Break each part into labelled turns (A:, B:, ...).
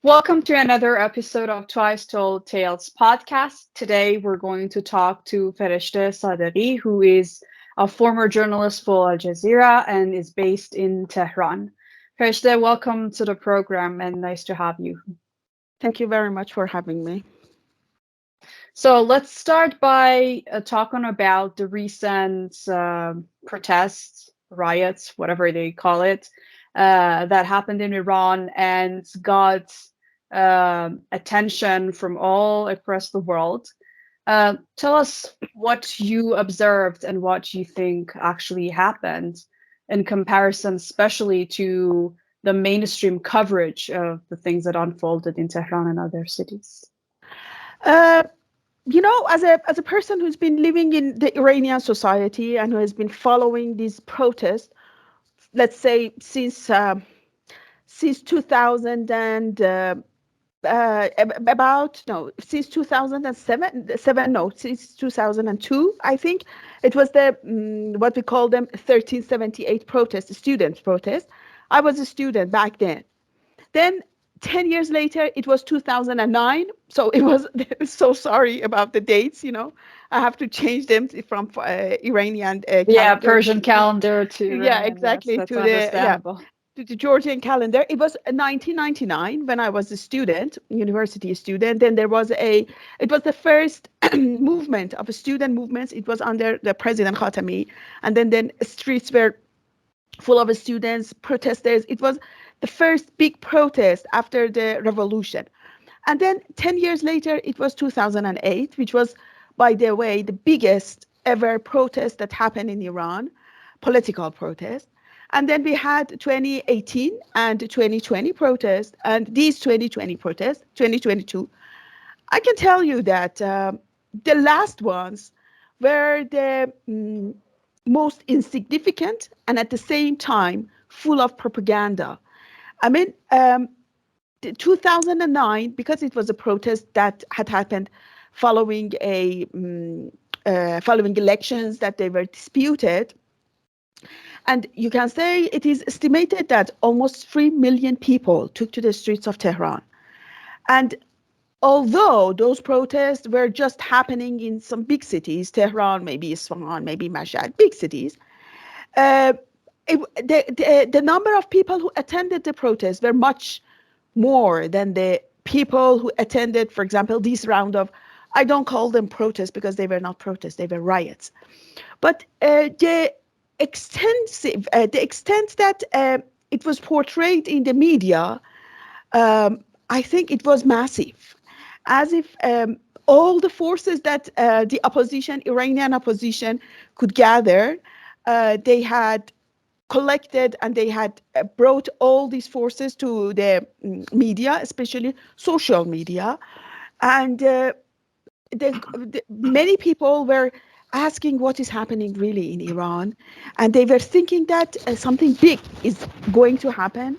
A: Welcome to another episode of Twice Told Tales podcast. Today we're going to talk to Fereshteh Sadeghi, who is a former journalist for Al Jazeera and is based in Tehran. Fereshteh, welcome to the program and nice to have you.
B: Thank you very much for having me.
A: So let's start by talking about the recent protests, riots, whatever they call it, that happened in Iran and got attention from all across the world. Tell us what you observed and what you think actually happened in comparison, especially to the mainstream coverage of the things that unfolded in Tehran and other cities.
B: Uh, as a person who's been living in the Iranian society and who has been following these protests, let's say since 2000 and since 2007, no, since 2002, I think it was the what we call them 1378 protest, student protest. I was a student back then. Then 10 years later, it was 2009. So it was, so sorry about the dates, I have to change them from Iranian
A: Yeah,
B: calendar.
A: Persian calendar to
B: Yeah,
A: Iranian. Yes,
B: exactly.
A: that's understandable.
B: To the Georgian calendar. It was 1999 when I was a student, university student. Then it was the first movement of student movements. It was under the President Khatami. And then streets were full of students, protesters. It was the first big protest after the revolution. And then 10 years later, it was 2008, which was, by the way, the biggest ever protest that happened in Iran, political protest. And then we had 2018 and 2020 protests. And these 2020 protests, 2022, I can tell you that the last ones were the most insignificant and at the same time full of propaganda. I mean, 2009, because it was a protest that had happened following following elections that they were disputed. And you can say it is estimated that almost 3 million people took to the streets of Tehran. And although those protests were just happening in some big cities, Tehran, maybe Isfahan, maybe Mashhad, big cities, uh, the number of people who attended the protests were much more than the people who attended, for example, this round of, I don't call them protests because they were not protests, they were riots. But the extent that it was portrayed in the media, I think it was massive, as if all the forces that the opposition, Iranian opposition, could gather, they had collected and they had brought all these forces to the media, especially social media. And many people were asking what is happening really in Iran. And they were thinking that something big is going to happen.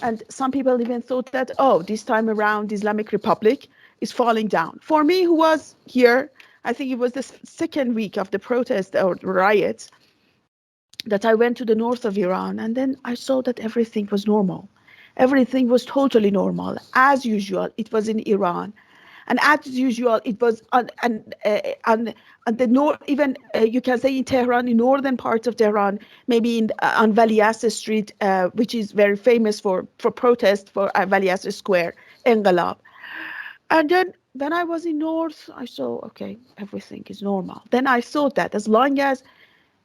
B: And some people even thought that, oh, this time around, the Islamic Republic is falling down. For me, who was here, I think it was the second week of the protest or riots, that I went to the north of Iran, and then I saw that everything was normal. Everything was totally normal, as usual. It was in Iran. And as usual, it was on the north, even you can say in Tehran, in northern parts of Tehran, maybe on Valiasr Street, which is very famous for protest for Valiasr Square, Engelab. And then when I was in north, I saw, okay, everything is normal. Then I thought that as long as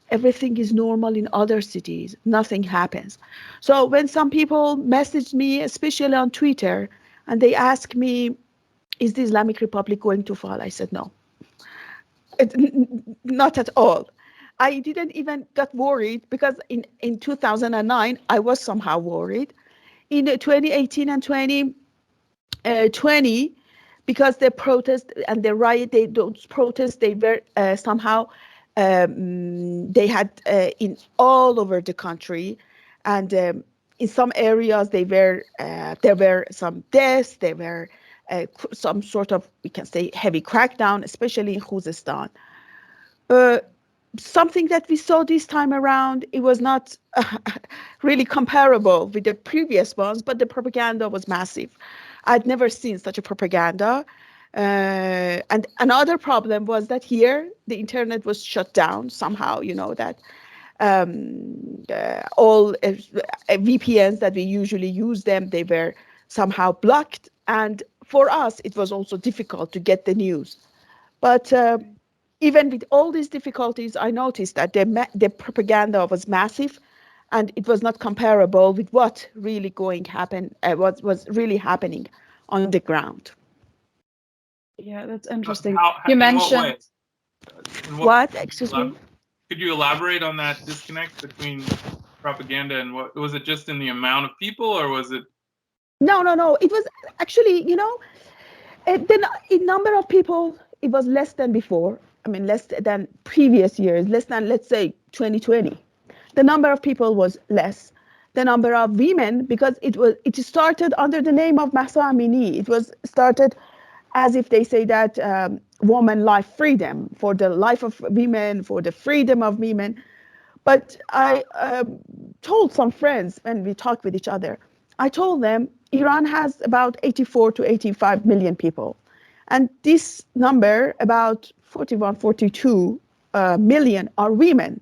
B: everything is normal in other cities, nothing happens. So when some people messaged me, especially on Twitter, and they asked me, is the Islamic Republic going to fall? I said, no, not at all. I didn't even get worried because in 2009, I was somehow worried. In 2018 and 2020, because the protest and the riot, those protests, they were somehow, they had in all over the country. And in some areas, there were some deaths, there were some sort of, we can say, heavy crackdown, especially in Khuzestan. Uh, something that we saw this time around, it was not really comparable with the previous ones, but the propaganda was massive. I'd never seen such a propaganda. And another problem was that here the internet was shut down somehow, that all VPNs that we usually use them, they were somehow blocked. And for us, it was also difficult to get the news. But even with all these difficulties, I noticed that the propaganda was massive, and it was not comparable with what really what was really happening on the ground.
A: Yeah, that's interesting.
C: How,
A: You
C: in what way?
A: mentioned
B: What? Excuse me?
C: Could you elaborate on that disconnect between propaganda and what was it? Just in the amount of people, or was it?
B: No. It was actually, in number of people, it was less than before. I mean, less than previous years, less than, let's say, 2020. The number of people was less. The number of women, because it started under the name of Mahsa Amini. It was started as if they say that woman life freedom, for the life of women, for the freedom of women. But I told some friends when we talked with each other, I told them Iran has about 84 to 85 million people. And this number, about 41, 42 million, are women.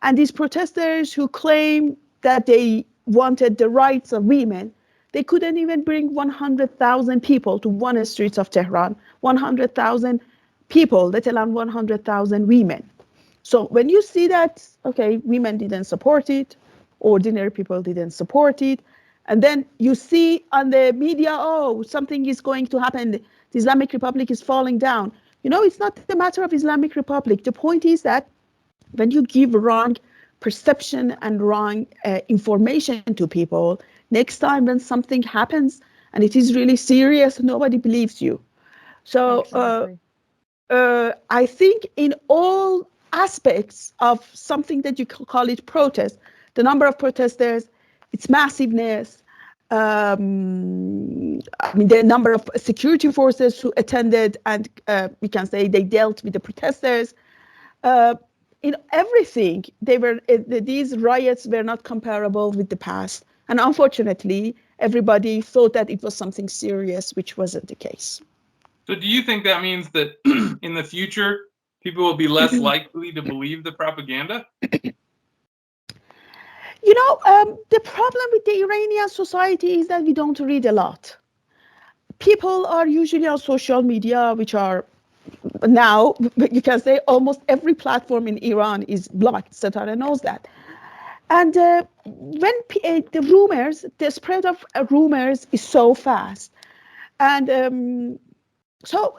B: And these protesters who claim that they wanted the rights of women, they couldn't even bring 100,000 people to one streets of Tehran, 100,000 people, let alone 100,000 women. So when you see that, okay, women didn't support it, ordinary people didn't support it, and then you see on the media, oh, something is going to happen, the Islamic Republic is falling down. It's not the matter of Islamic Republic. The point is that when you give wrong perception and wrong information to people, next time when something happens and it is really serious, nobody believes you. So
A: exactly.
B: I think in all aspects of something that you call it protest, the number of protesters, its massiveness, the number of security forces who attended and we can say they dealt with the protesters, in everything, these riots were not comparable with the past. And unfortunately, everybody thought that it was something serious, which wasn't the case.
C: So do you think that means that in the future, people will be less likely to believe the propaganda?
B: The problem with the Iranian society is that we don't read a lot. People are usually on social media, which are now, you can say almost every platform in Iran is blocked. Satara knows that. And when the spread of rumors is so fast. And so,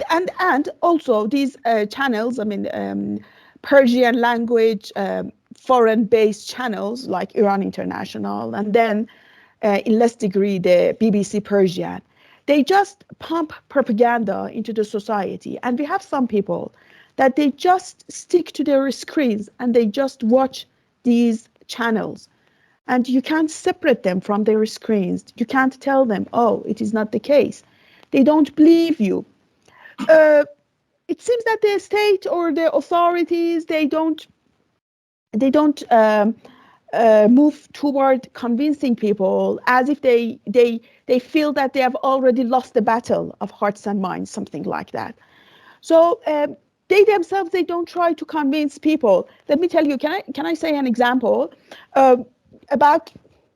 B: and also these channels, Persian language, foreign-based channels like Iran International, and then in less degree the BBC Persian, they just pump propaganda into the society. And we have some people that they just stick to their screens and they just watch these channels. And you can't separate them from their screens. You can't tell them, oh, it is not the case. They don't believe you. It seems that the state or the authorities, they don't move toward convincing people, as if they feel that they have already lost the battle of hearts and minds, something like that. So they themselves, they don't try to convince people. Let me tell you, can I say an example? About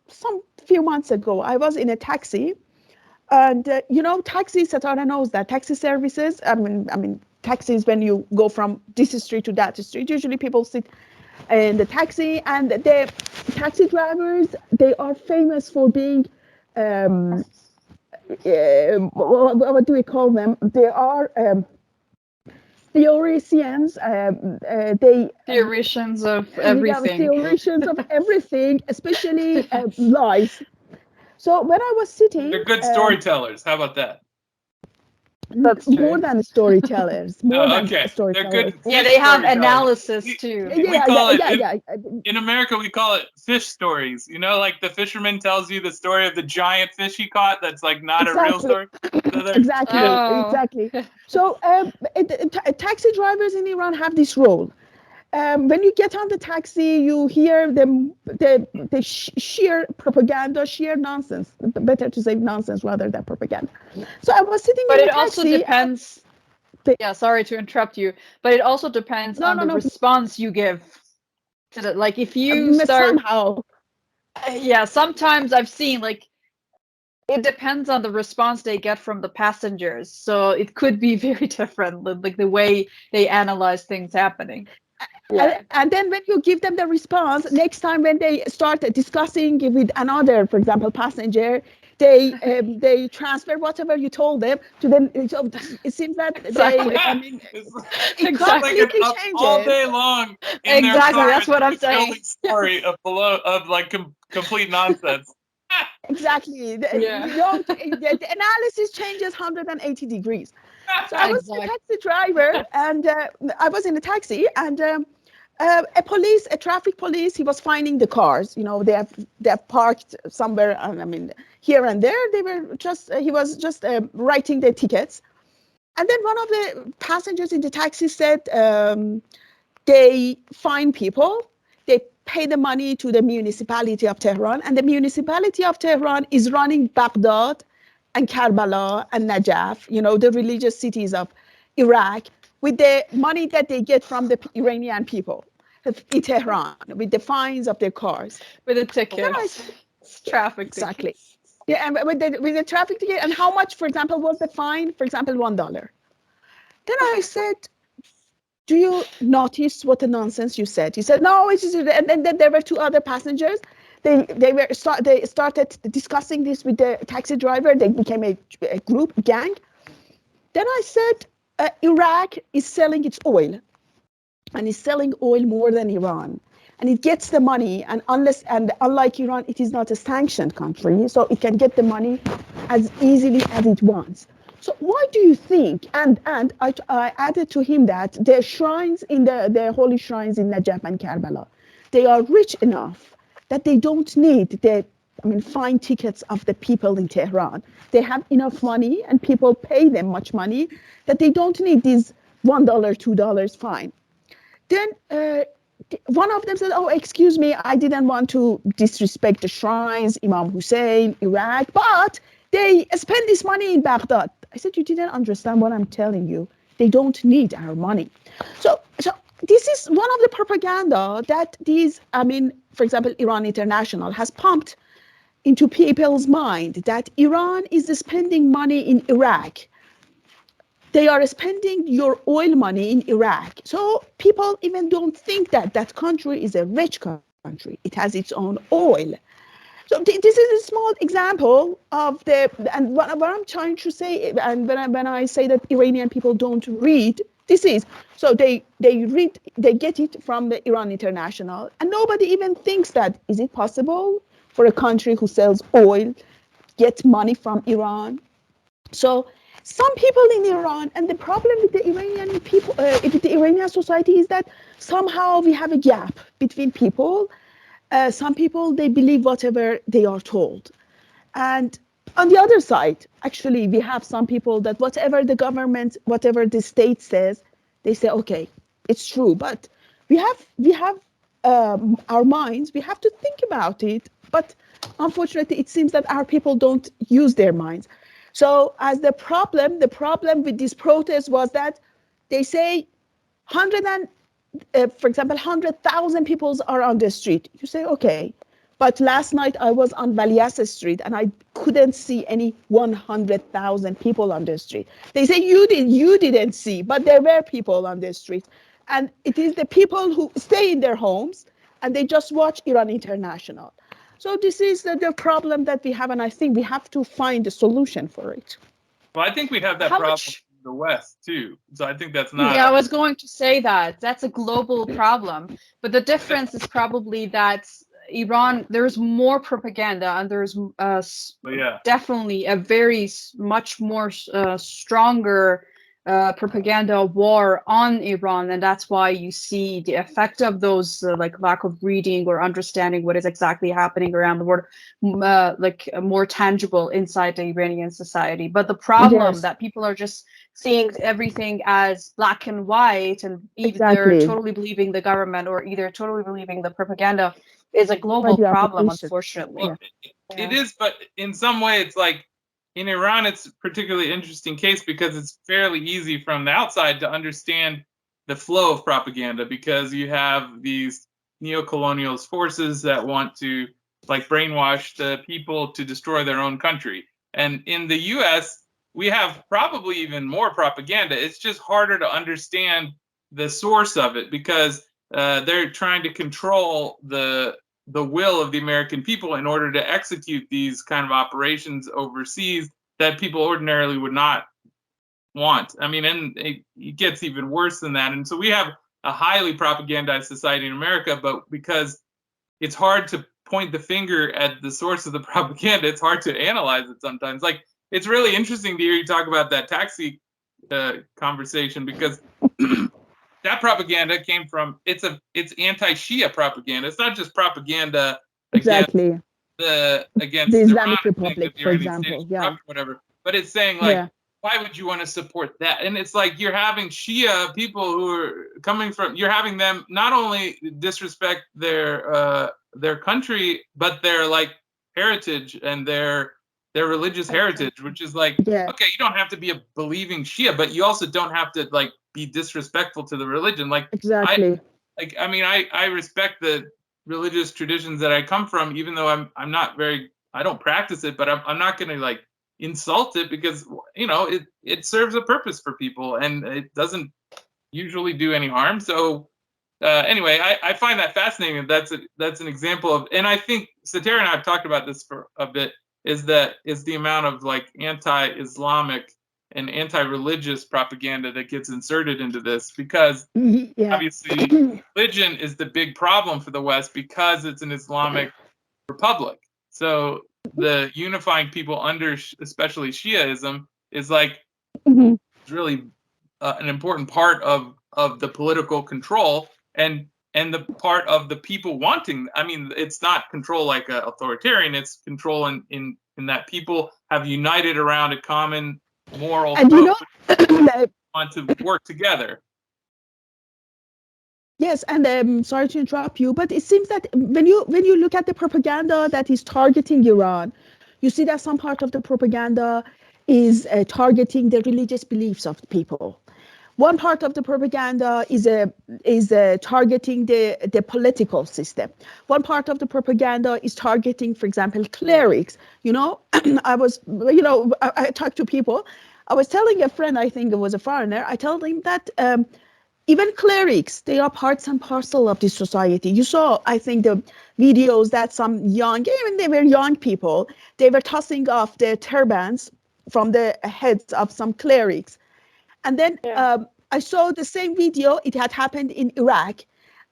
B: some few months ago, I was in a taxi, and taxis, Satara knows that taxi services. Taxis, when you go from this street to that street, usually people sit in the taxi, and the taxi drivers, they are famous for being what do we call them? They are theoricians.
A: Theoricians of everything.
B: Theoricians of everything, especially lies. So when I was sitting,
C: They're good storytellers. How about that?
A: That's
B: More
A: true.
B: than storytellers, more
C: Oh,
B: than
C: okay. They're
B: storytellers.
C: good
A: Yeah,
C: fish
A: they have
C: storytellers.
A: analysis
C: We,
A: too.
C: we call it
B: Yeah.
C: in America we call it fish stories. You know, like the fisherman tells you the story of the giant fish he caught. That's like not a real
B: Exactly.
C: story. So
B: Exactly,
A: Oh.
B: exactly. So taxi drivers in Iran have this role. When you get on the taxi, you hear the sheer propaganda, sheer nonsense. Better to say nonsense rather than propaganda. So I was sitting
A: But
B: in the
A: it also
B: taxi.
A: depends.
B: The,
A: Yeah, sorry to interrupt you, but it also depends
B: no,
A: on
B: no,
A: the
B: no.
A: response you give to the, like if you start,
B: Somehow,
A: yeah, sometimes I've seen like it depends on the response they get from the passengers. So it could be very different, like the way they analyze things happening. Yeah.
B: and then when you give them the response, next time when they start discussing with another, for example, passenger, they transfer whatever you told them to them. So it seems that
A: Exactly.
B: it
C: it's like
A: Exactly.
B: completely
C: all
B: changes.
C: day long in their
A: Exactly.
C: car.
A: That's
C: It's
A: what
C: like
A: I'm
C: a
A: saying.
C: building story of like complete nonsense.
B: Exactly.
A: Yeah.
B: You don't, the analysis changes 180 degrees. So I was a
A: Exactly.
B: taxi driver, and I was in a taxi, and a traffic police, he was finding the cars. You know, they have parked somewhere. I mean, here and there. They were just he was just writing the tickets, and then one of the passengers in the taxi said they fine people. They pay the money to the municipality of Tehran, and the municipality of Tehran is running Baghdad and Karbala and Najaf, you know, the religious cities of Iraq, with the money that they get from the Iranian people in Tehran, with the fines of their cars.
A: With the
B: Then I
A: tickets.
B: said,
A: It's traffic
B: exactly.
A: tickets.
B: Yeah, and with the traffic ticket, and how much, for example, was the fine? For example, $1. Then I said, do you notice what a nonsense you said? He said, no, it is, and then there were two other passengers. They started discussing this with the taxi driver. They became a group, gang. Then I said, Iraq is selling its oil, and is selling oil more than Iran. And it gets the money, and unlike Iran, it is not a sanctioned country, so it can get the money as easily as it wants. So why do you think? And I added to him that the shrines in the holy shrines in Najaf and Karbala, they are rich enough that they don't need fine tickets of the people in Tehran. They have enough money, and people pay them much money that they don't need these $1, $2 fine. Then one of them said, oh, excuse me, I didn't want to disrespect the shrines, Imam Hussein, Iraq, but they spend this money in Baghdad. I said, you didn't understand what I'm telling you. They don't need our money. So this is one of the propaganda that for example, Iran International has pumped into people's mind, that Iran is spending money in Iraq. They are spending your oil money in Iraq. So people even don't think that that country is a rich country. It has its own oil. So this is a small example of and what I'm trying to say, and when I say that Iranian people don't read, this is, so they get it from the Iran International, and nobody even thinks that, is it possible for a country who sells oil get money from Iran? So some people in Iran, and the problem with the Iranian people, with the Iranian society, is that somehow we have a gap between people. Some people, they believe whatever they are told. And on the other side, actually, we have some people that whatever the government, whatever the state says, they say, okay, it's true. But we have our minds. We have to think about it. But unfortunately, it seems that our people don't use their minds. So as the problem with this protest was that they say 100 and, for example, 100,000 people are on the street. You say, okay, but last night I was on Valias Street and I couldn't see any 100,000 people on the street. They say you didn't see, but there were people on the street. And it is the people who stay in their homes and they just watch Iran International. So this is the problem that we have, and I think we have to find a solution for it.
C: Well, I think we have that
A: How
C: problem
A: much?
C: in the West too. So I think that's
A: Yeah, I
C: not.
A: was going to say that. That's a global problem. But the difference is probably that Iran, there's more propaganda, and there's
C: Yeah.
A: definitely a very much more stronger propaganda war on Iran, and that's why you see the effect of those like lack of reading or understanding what is exactly happening around the world, like more tangible inside the Iranian society. But the problem
B: Yes,
A: that people are just seeing everything as black and white, and either they're
B: exactly.
A: totally believing the government or either totally believing the propaganda, is a
B: By
A: global
B: the
A: problem,
B: application.
A: unfortunately.
C: Well, it is, but in some way, it's like in Iran, it's a particularly interesting case because it's fairly easy from the outside to understand the flow of propaganda, because you have these neo-colonial forces that want to like brainwash the people to destroy their own country. And in the US, we have probably even more propaganda. It's just harder to understand the source of it, because they're trying to control the will of the American people in order to execute these kind of operations overseas that people ordinarily would not want. I mean, and it gets even worse than that. And so we have a highly propagandized society in America, but because it's hard to point the finger at the source of the propaganda, it's hard to analyze it sometimes. Like, it's really interesting to hear you talk about that taxi conversation, because that propaganda came from, it's anti-Shia propaganda. It's not just propaganda against
B: Exactly.
C: the
B: The
C: against Iran,
B: Islamic
C: saying that
B: Republic,
C: the
B: for
C: Iranian state is
B: example. Yeah.
C: corrupt or whatever. But it's saying like,
B: Yeah.
C: why would you want to support that? And it's like you're having Shia people who are coming from, you're having them not only disrespect their country, but their like heritage and their religious heritage, which is like,
B: Yeah.
C: okay, you don't have to be a believing Shia, but you also don't have to like be disrespectful to the religion. Like
B: Exactly.
C: I respect the religious traditions that I come from, even though I'm not very, I don't practice it, but I'm not going to like insult it, because it serves a purpose for people and it doesn't usually do any harm. So anyway, I find that fascinating. That's an example of, and I think Satara and I have talked about this for a bit, is the amount of like anti-Islamic and anti-religious propaganda that gets inserted into this, because
B: Yeah.
C: obviously religion is the big problem for the West because it's an Islamic republic. So the unifying people under especially Shiaism is like,
B: Mhm.
C: it's really an important part of the political control, and the part of the people wanting. I mean, it's not control like a authoritarian. It's control in that people have united around a common moral
B: And
C: code, want to work together.
B: yes, and sorry to interrupt you, but it seems that when you look at the propaganda that is targeting Iran, you see that some part of the propaganda is targeting the religious beliefs of the people. One part of the propaganda is targeting the political system. One part of the propaganda is targeting, for example, clerics. I talked to people. I was telling a friend, I think it was a foreigner, I told him that even clerics, they are parts and parcel of this society. You saw, I think, the videos that some even they were young people, they were tossing off their turbans from the heads of some clerics. And then I saw the same video. It had happened in Iraq.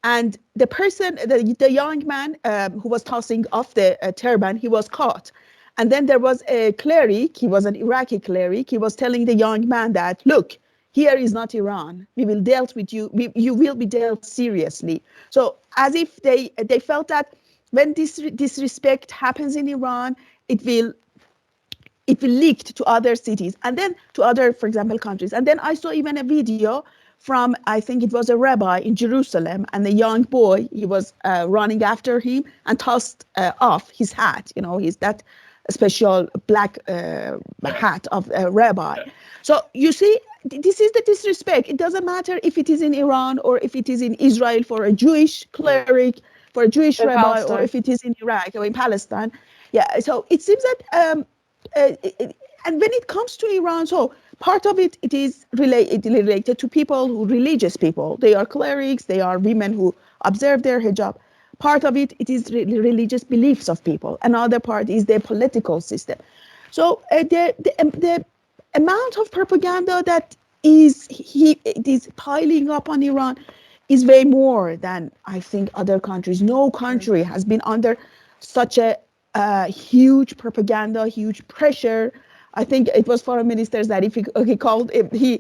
B: And the person, the young man who was tossing off the turban, he was caught. And then there was a cleric, he was an Iraqi cleric, he was telling the young man that, look, here is not Iran. We will deal with you. You will be dealt seriously. So as if they felt that when this disrespect happens in Iran, it will leak to other cities and then to other, for example, countries. And then I saw even a video from, I think it was a rabbi in Jerusalem, and a young boy, he was running after him and tossed off his hat, his that special black hat of a rabbi. So you see, this is the disrespect. It doesn't matter if it is in Iran or if it is in Israel for a Jewish cleric, for a Jewish
A: In
B: rabbi, or
A: Palestine.
B: if it is in Iraq or in Palestine. Yeah, so it seems that and when it comes to Iran, so part of it is related to people religious people. They are clerics, they are women who observe their hijab. Part of it is religious beliefs of people. Another part is their political system. So the amount of propaganda that it is piling up on Iran is way more than I think other countries. No country has been under such a huge propaganda, huge pressure. I think it was foreign ministers that if he called it, he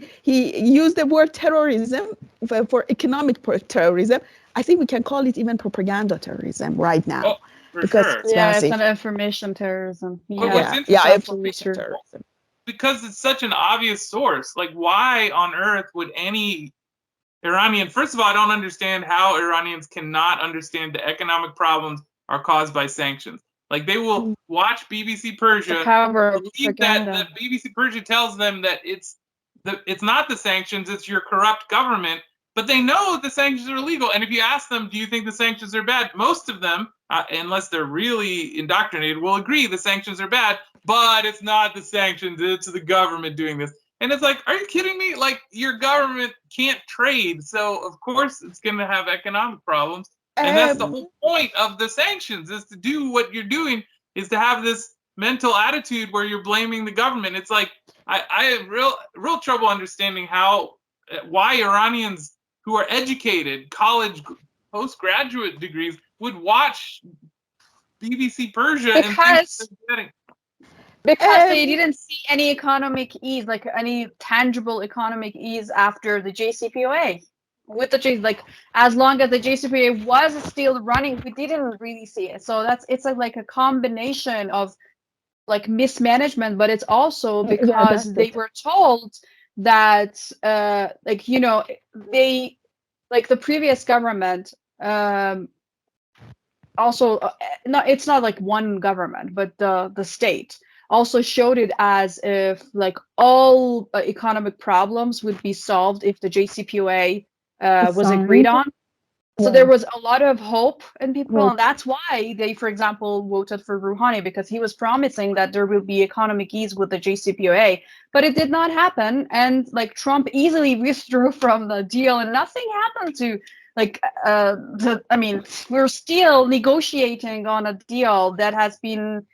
B: used the word terrorism for economic terrorism. I think we can call it even propaganda terrorism right now
C: Oh, for
B: because
C: sure.
B: it's
A: Yeah, it's
B: massive.
A: an information terrorism.
C: But what's
A: Yeah,
B: Yeah,
A: that's
C: interesting,
A: absolutely
B: information
A: true.
B: terrorism.
C: because it's such an obvious source, like why on earth would any Iranian, first of all, I don't understand how Iranians cannot understand the economic problems are caused by sanctions. Like they will watch BBC
A: The
C: Persia,
A: power of
C: believe that
A: propaganda.
C: BBC Persia tells them that it's not the sanctions, it's your corrupt government, but they know the sanctions are illegal. And if you ask them, do you think the sanctions are bad? Most of them, unless they're really indoctrinated, will agree the sanctions are bad, but it's not the sanctions, it's the government doing this. And it's like, are you kidding me? Like, your government can't trade, so of course it's going to have economic problems. And that's the whole point of the sanctions, is to do what you're doing, is to have this mental attitude where you're blaming the government. It's like, I have real trouble understanding why Iranians who are educated, college, postgraduate degrees, would watch BBC Persia and think
A: Because
C: they're getting.
A: because they didn't see any economic ease, like any tangible economic ease after the JCPOA. With the like, as long as the JCPOA was still running, we didn't really see it. So it's like a combination of like mismanagement, but it's also
B: Yeah,
A: because
B: that's
A: they
B: it.
A: were told that like, they, like the previous government, also not, it's not like one government, but the state also showed it as if like all economic problems would be solved if the JCPOA
B: It's
A: was agreed
B: signed.
A: on. So there
B: Yeah.
A: was a lot of hope in people, and
B: Hope.
A: that's why they, for example, voted for Rouhani, because he was promising that there will be economic ease with the JCPOA, but it did not happen. And like Trump easily withdrew from the deal, and nothing happened to like I mean, we're still negotiating on a deal that has been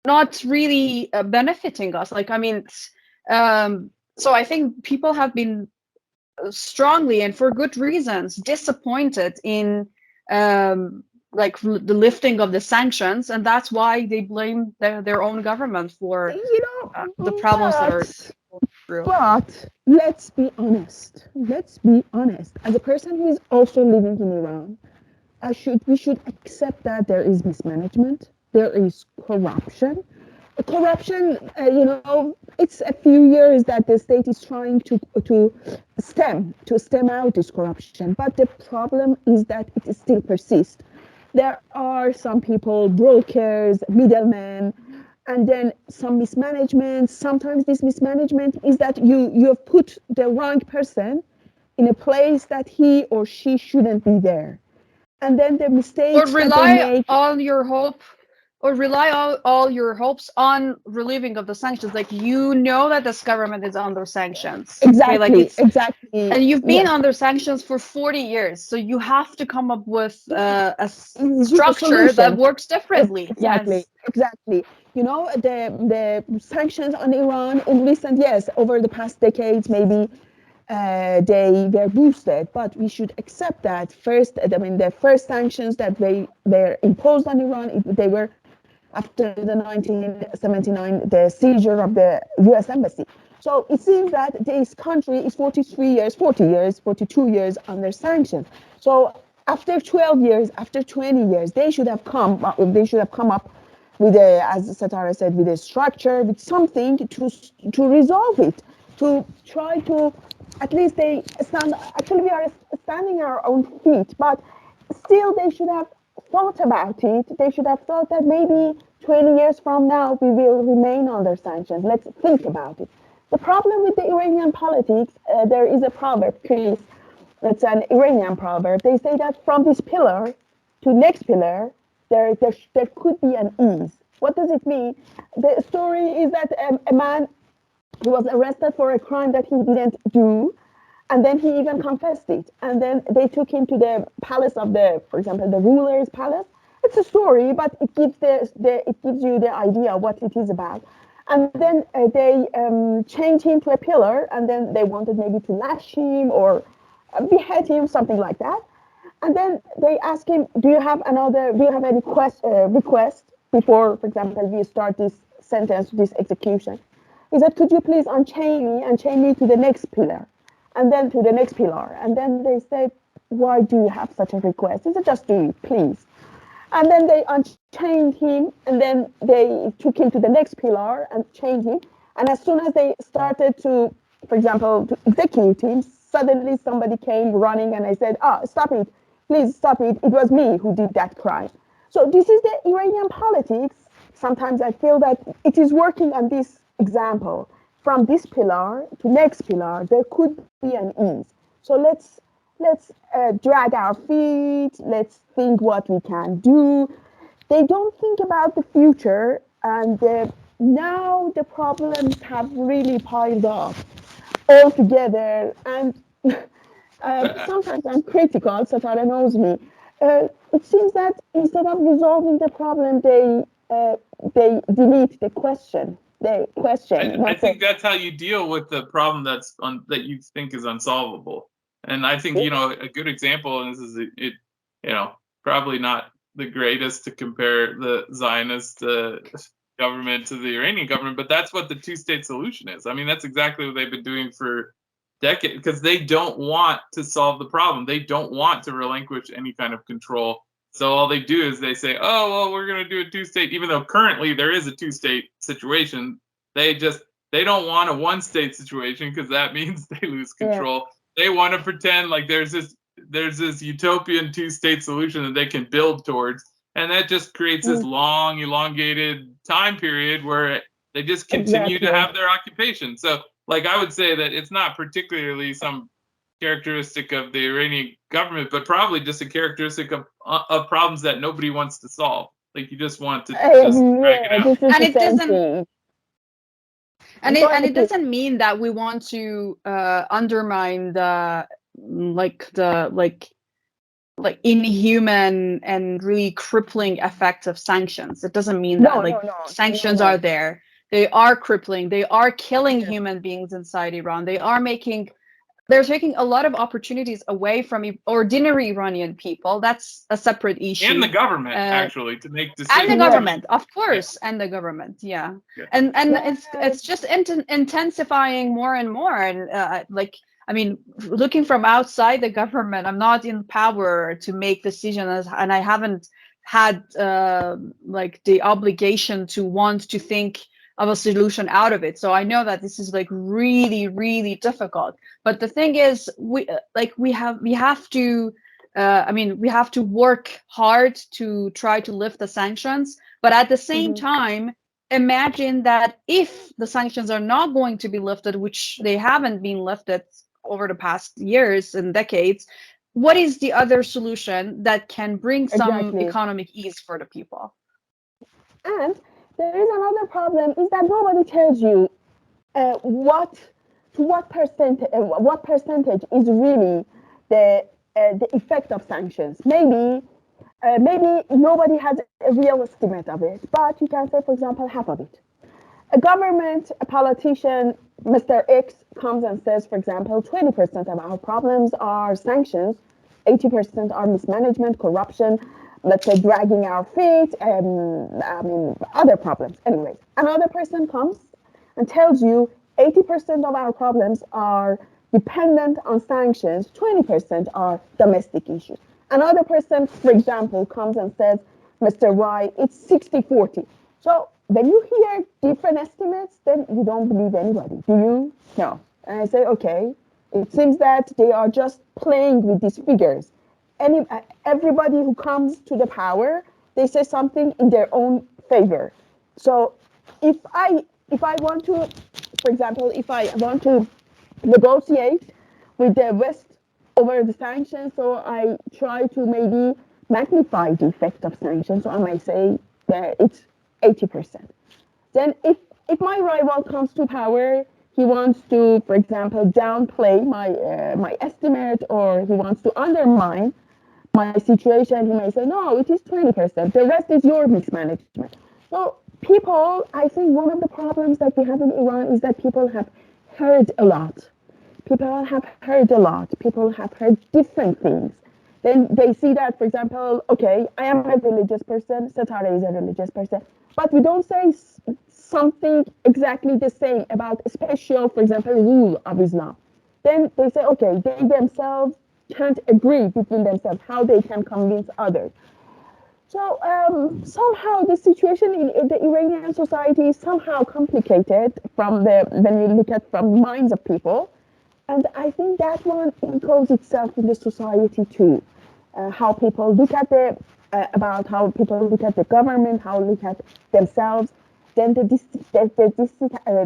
A: not really benefiting us. Like, I mean, so I think people have been strongly and for good reasons disappointed in like the lifting of the sanctions, and that's why they blame their own government for
B: You
A: the
B: know,
A: problems that are through.
B: but let's be honest. Let's be honest. As a person who is also living in Iran, we should accept that there is mismanagement, there is corruption. Corruption, it's a few years that the state is trying to stem out this corruption, but the problem is that it still persists. There are some people, brokers, middlemen, and then some mismanagement. Sometimes this mismanagement is that you have put the wrong person in a place that he or she shouldn't be there, and then the
A: or
B: mistakes that they
A: rely
B: make.
A: on your hope or rely all your hopes on relieving of the sanctions, like, that this government is under sanctions, okay, like
B: Exactly,
A: it's,
B: exactly.
A: and you've been
B: Yes,
A: under sanctions for 40 years, so you have to come up with
B: with a
A: structure that
B: solution.
A: works differently.
B: Exactly,
A: Yes.
B: exactly. The sanctions on Iran in recent years, over the past decades, maybe they were boosted, but we should accept that first. I mean, the first sanctions that they were imposed on Iran, they were after the 1979, the seizure of the U.S. embassy. So it seems that this country is 43 years, 40 years, 42 years under sanctions. So after 12 years, after 20 years, they should have come up with a, as Satara said, with a structure, with something to resolve it, to try to, at least they stand. Actually, we are standing on our own feet, but still they should have thought about it. They should have thought that maybe 20 years from now we will remain under sanctions. Let's think about it. The problem with the Iranian politics, there is a proverb, Chris. It's an Iranian proverb. They say that from this pillar to next pillar, there could be an ease. What does it mean? The story is that a man, he was arrested for a crime that he didn't do, and then he even confessed it. And then they took him to the palace of for example, the ruler's palace. It's a story, but it gives it gives you the idea what it is about. And then they chained him to a pillar, and then they wanted maybe to lash him or behead him, something like that. And then they ask him, do you have any request before, for example, we start this sentence, this execution? He said, could you please unchain me to the next pillar, and then to the next pillar. And then they said, why do you have such a request? He said, just do it, please. And then they unchained him, and then they took him to the next pillar and chained him. And as soon as they started to, for example, to execute him, suddenly somebody came running and I said, stop it, please stop it. It was me who did that crime. So this is the Iranian politics. Sometimes I feel that it is working on this example. From this pillar to next pillar, there could be an ease. So let's drag our feet. Let's think what we can do. They don't think about the future, and now the problems have really piled up all together. And sometimes I'm critical, Satara knows me. It seems that instead of resolving the problem, they delete the question. They question.
C: I think that's how you deal with the problem that you think is unsolvable. And I think, a good example, and this is it, probably not the greatest to compare the Zionist government to the Iranian government, but that's what the two-state solution is. I mean, that's exactly what they've been doing for decades, because they don't want to solve the problem. They don't want to relinquish any kind of control. So all they do is they say, oh, well, we're going to do a two-state, even though currently there is a two-state situation. They don't want a one-state situation, because that means they lose control. Yeah. They want to pretend like there's this utopian two-state solution that they can build towards. And that just creates this long, elongated time period where they just continue to have their occupation. So, I would say that it's not particularly some characteristic of the Iranian government, but probably just a characteristic of problems that nobody wants to solve. You just want to just drag it out.
A: And it doesn't. And it doesn't mean that we want to undermine the inhuman and really crippling effects of sanctions. It doesn't mean that sanctions are there. They are crippling. They are killing human beings inside Iran. They're taking a lot of opportunities away from ordinary Iranian people. That's a separate issue.
C: And the government, actually, to make decisions.
A: And the government, of course, and the government, yeah. And it's just intensifying more and more. And looking from outside the government, I'm not in power to make decisions, and I haven't had the obligation to want to think of a solution out of it. So I know that this is really, really difficult. But the thing is, we have to work hard to try to lift the sanctions. But at the same time, imagine that if the sanctions are not going to be lifted, which they haven't been lifted over the past years and decades, what is the other solution that can bring some economic ease for the people?
B: And there is another problem, is that nobody tells you what percentage is really the effect of sanctions. Maybe nobody has a real estimate of it, but you can say, for example, half of it. A politician, Mr. X, comes and says, for example, 20% of our problems are sanctions, 80% are mismanagement, corruption, let's say dragging our feet, other problems. Anyways, another person comes and tells you 80% of our problems are dependent on sanctions, 20% are domestic issues. Another person, for example, comes and says, Mr. Y, it's 60-40. So when you hear different estimates, then you don't believe anybody, do you? No. And I say, okay, it seems that they are just playing with these figures. Everybody who comes to the power, they say something in their own favor. So if I want to, for example, if I want to negotiate with the West over the sanctions, so I try to maybe magnify the effect of sanctions, so I might say that it's 80%. Then if my rival comes to power, he wants to, for example, downplay my estimate, or he wants to undermine my situation, he may say, no, it is 20%. The rest is your mismanagement. So people, I think one of the problems that we have in Iran is that people have heard a lot. people have heard a lot. People have heard different things. Then they see that, for example, okay, I am a religious person, Satara is a religious person, but we don't say something exactly the same about a special, for example, rule of Islam. Then they say, okay, they themselves can't agree between themselves how they can convince others. So somehow the situation in the Iranian society is somehow complicated from the when you look at from minds of people, and I think that one echoes itself in the society too. How people look at the about how people look at the government, how look at themselves, then the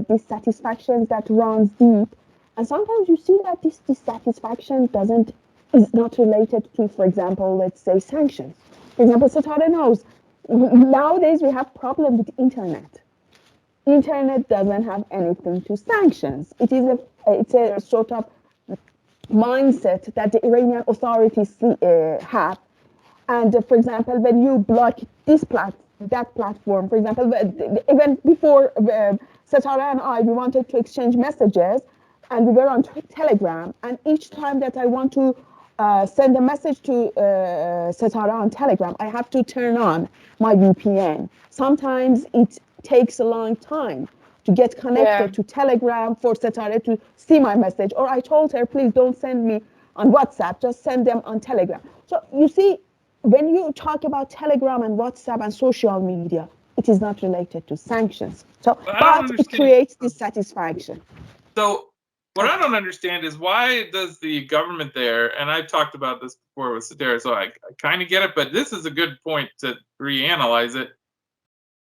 B: dissatisfaction that runs deep, and sometimes you see that this dissatisfaction doesn't is not related to, for example, let's say sanctions. For example, Satara knows nowadays we have problem with internet. Internet doesn't have anything to sanctions. It's a sort of mindset that the Iranian authorities have. And for example, when you block that platform, for example, even before Satara and I, we wanted to exchange messages, and we were on Telegram. And each time that I want to send a message to Satara on Telegram, I have to turn on my VPN. Sometimes it takes a long time to get connected to Telegram for Satara to see my message. Or I told her, please don't send me on WhatsApp, just send them on Telegram. So you see, when you talk about Telegram and WhatsApp and social media, it is not related to sanctions. So, but it creates dissatisfaction.
C: So what I don't understand is why does the government there, and I've talked about this before with Sadeghi, so I kind of get it, but this is a good point to reanalyze it.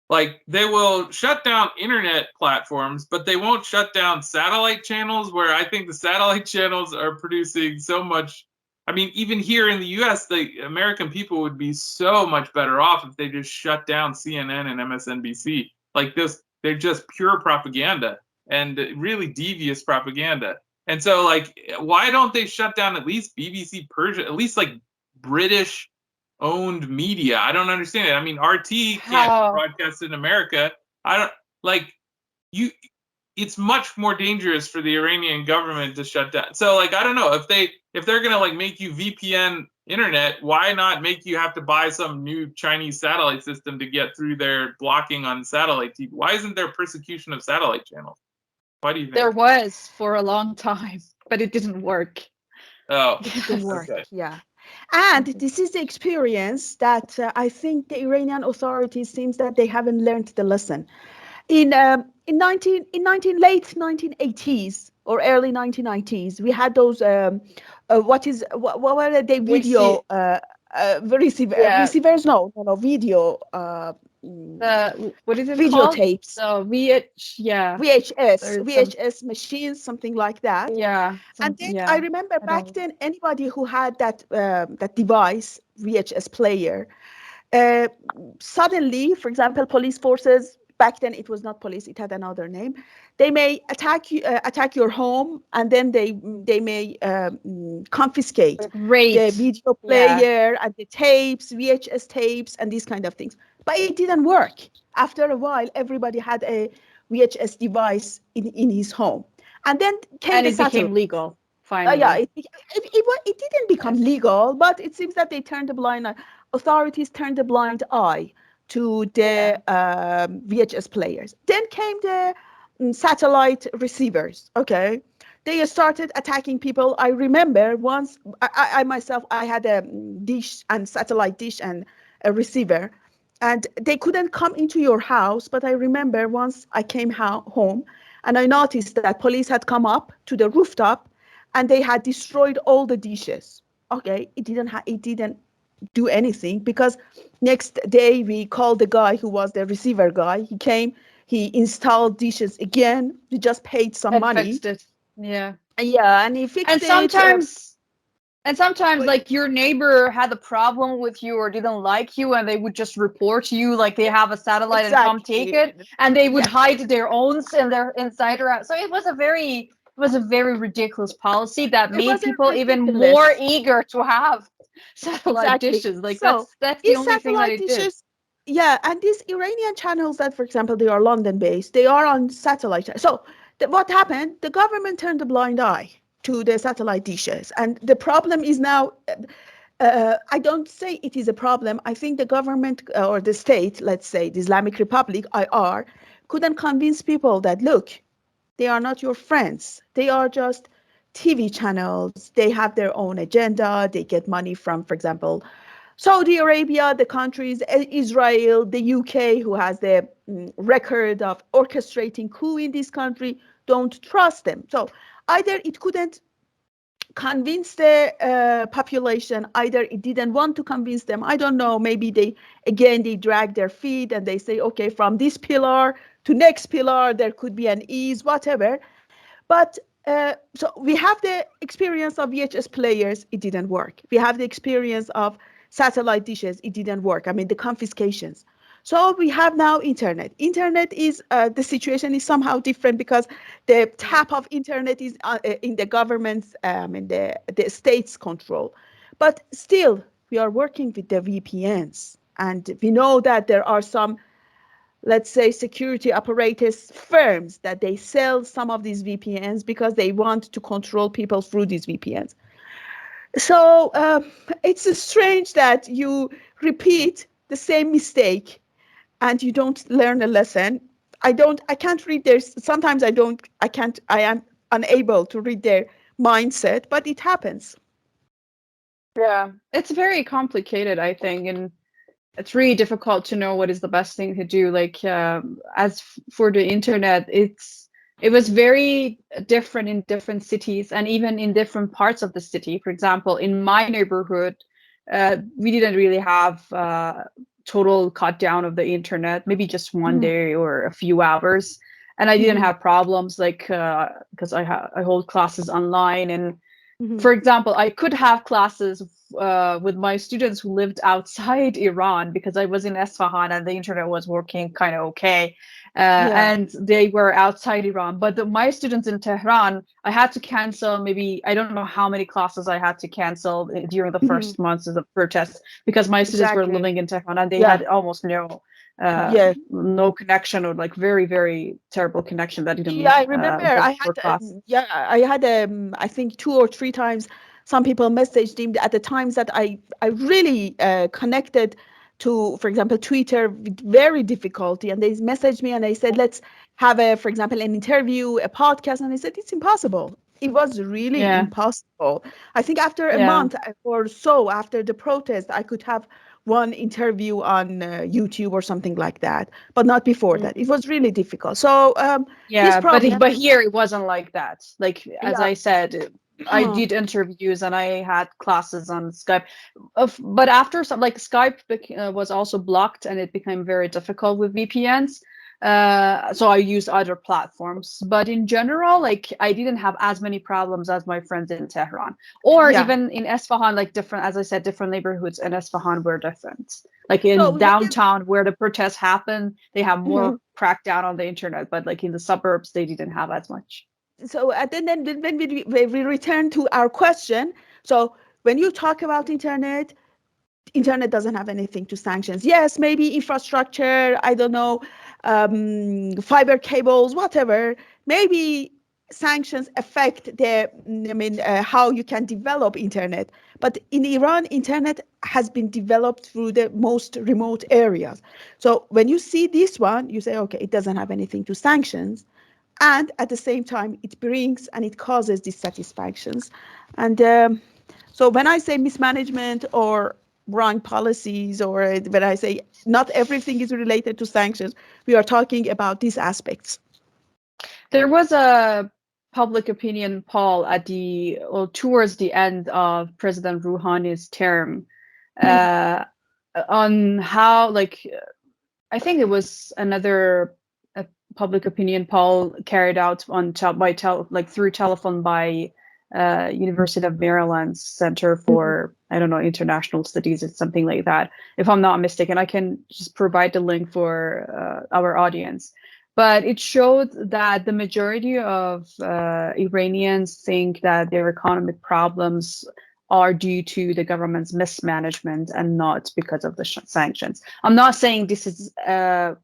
C: Like, they will shut down internet platforms, but they won't shut down satellite channels, where I think the satellite channels are producing so much. I mean, even here in the US, the American people would be so much better off if they just shut down CNN and MSNBC. Like this, they're just pure propaganda and really devious propaganda. And so, like, why don't they shut down at least BBC Persia, at least like British owned media? I don't understand it. I mean, RT can't broadcast in America. I don't like you. It's much more dangerous for the Iranian government to shut down. So, like, I don't know if they're gonna like make you VPN internet, why not make you have to buy some new Chinese satellite system to get through their blocking on satellite TV? Why isn't there persecution of satellite channels? Why do you think?
A: There was for a long time, but it didn't work.
C: Oh,
B: it didn't work. Okay. Yeah. And this is the experience that I think the Iranian authorities seems that they haven't learned the lesson. In late 1980s or early 1990s, we had those what were they video receivers? No, video.
A: What is it
B: video
A: called?
B: Tapes.
A: So
B: VHS machines, something like that.
A: Yeah.
B: And then I remember back then, anybody who had that device, VHS player, suddenly, for example, police forces. Back then, it was not police; it had another name. They may attack your home, and then they may confiscate the video player and the tapes, VHS tapes, and these kind of things. But it didn't work. After a while, everybody had a VHS device in his home, and then
A: it became legal. Finally,
B: it didn't become legal, but it seems that they turned a blind eye. Authorities turned a blind eye to the VHS players. Then came the satellite receivers. Okay, they started attacking people. I remember once, I myself, I had a dish and satellite dish and a receiver, and they couldn't come into your house. But I remember once I came home, and I noticed that police had come up to the rooftop, and they had destroyed all the dishes. Okay, it didn't do anything, because next day we called the guy who was the receiver guy. He came, he installed dishes again. We just paid some money.
A: Fixed it. Yeah,
B: and he fixed it.
A: And sometimes, like, your neighbor had a problem with you or didn't like you, and they would just report you, like they have a satellite and come take it, and they would hide their own and their insider out. So it was a very ridiculous policy that made people even more eager to have satellite dishes. Like, so that's the only thing that it did.
B: Yeah, and these Iranian channels that, for example, they are London based, they are on satellite. So what happened? The government turned a blind eye to the satellite dishes. And the problem is now, I don't say it is a problem. I think the government or the state, let's say the Islamic Republic, IR, couldn't convince people that, look, they are not your friends. They are just TV channels. They have their own agenda. They get money from, for example, Saudi Arabia, the countries, Israel, the UK, who has the record of orchestrating coup in this country, don't trust them. So either it couldn't convince the population, either it didn't want to convince them. I don't know. Maybe they drag their feet and they say, okay, from this pillar to next pillar, there could be an ease, whatever. But so we have the experience of VHS players, it didn't work. We have the experience of satellite dishes, it didn't work. I mean, the confiscations. So we have now internet. Internet is, the situation is somehow different because the tap of internet is in the government's, in the state's control. But still, we are working with the VPNs. And we know that there are some, let's say, security apparatus firms that they sell some of these VPNs because they want to control people through these VPNs. So it's strange that you repeat the same mistake and you don't learn a lesson. I can't read their, sometimes I am unable to read their mindset, but it happens.
A: Yeah, it's very complicated, I think, and it's really difficult to know what is the best thing to do. Like, as for the internet, it was very different in different cities and even in different parts of the city. For example, in my neighborhood, we didn't really have total cut down of the internet, maybe just one day or a few hours. And I didn't have problems, like, because I hold classes online. And for example, I could have classes with my students who lived outside Iran because I was in Isfahan and the internet was working kind of okay. And they were outside Iran. But my students in Tehran, I had to cancel maybe, I don't know how many classes I had to cancel during the first months of the protest because my students were living in Tehran and they had almost no connection, or like very, very terrible connection that didn't
B: I remember I had I think 2 or 3 times some people messaged him at the times that I really connected to, for example, Twitter with very difficulty, and they messaged me and they said, let's have for example, an interview, a podcast, and I said it's impossible. It was really impossible. I think after a month or so after the protest, I could have one interview on YouTube or something like that, but not before that. It was really difficult. So
A: but here it wasn't like that. Like, as I said, I did interviews and I had classes on Skype, but after some, like, Skype was also blocked and it became very difficult with VPNs. So I used other platforms, but in general, like, I didn't have as many problems as my friends in Tehran, or even in Isfahan. Like, different, as I said, different neighborhoods in Isfahan were different. Like in downtown where the protests happened, they have more crackdown on the internet, but like in the suburbs, they didn't have as much.
B: So then when we return to our question, so when you talk about internet doesn't have anything to sanctions. Yes, maybe infrastructure, I don't know, fiber cables, whatever. Maybe sanctions affect how you can develop internet. But in Iran, internet has been developed through the most remote areas. So when you see this one, you say, okay, it doesn't have anything to sanctions. And at the same time, it brings and it causes dissatisfactions. And so when I say mismanagement or wrong policies, or when I say not everything is related to sanctions, we are talking about these aspects.
A: There was a public opinion poll towards the end of President Rouhani's term on how, like, I think it was another public opinion poll carried out through telephone by University of Maryland's Center for, I don't know, International Studies or something like that, if I'm not mistaken. I can just provide the link for our audience. But it showed that the majority of Iranians think that their economic problems are due to the government's mismanagement and not because of the sanctions. I'm not saying this is, I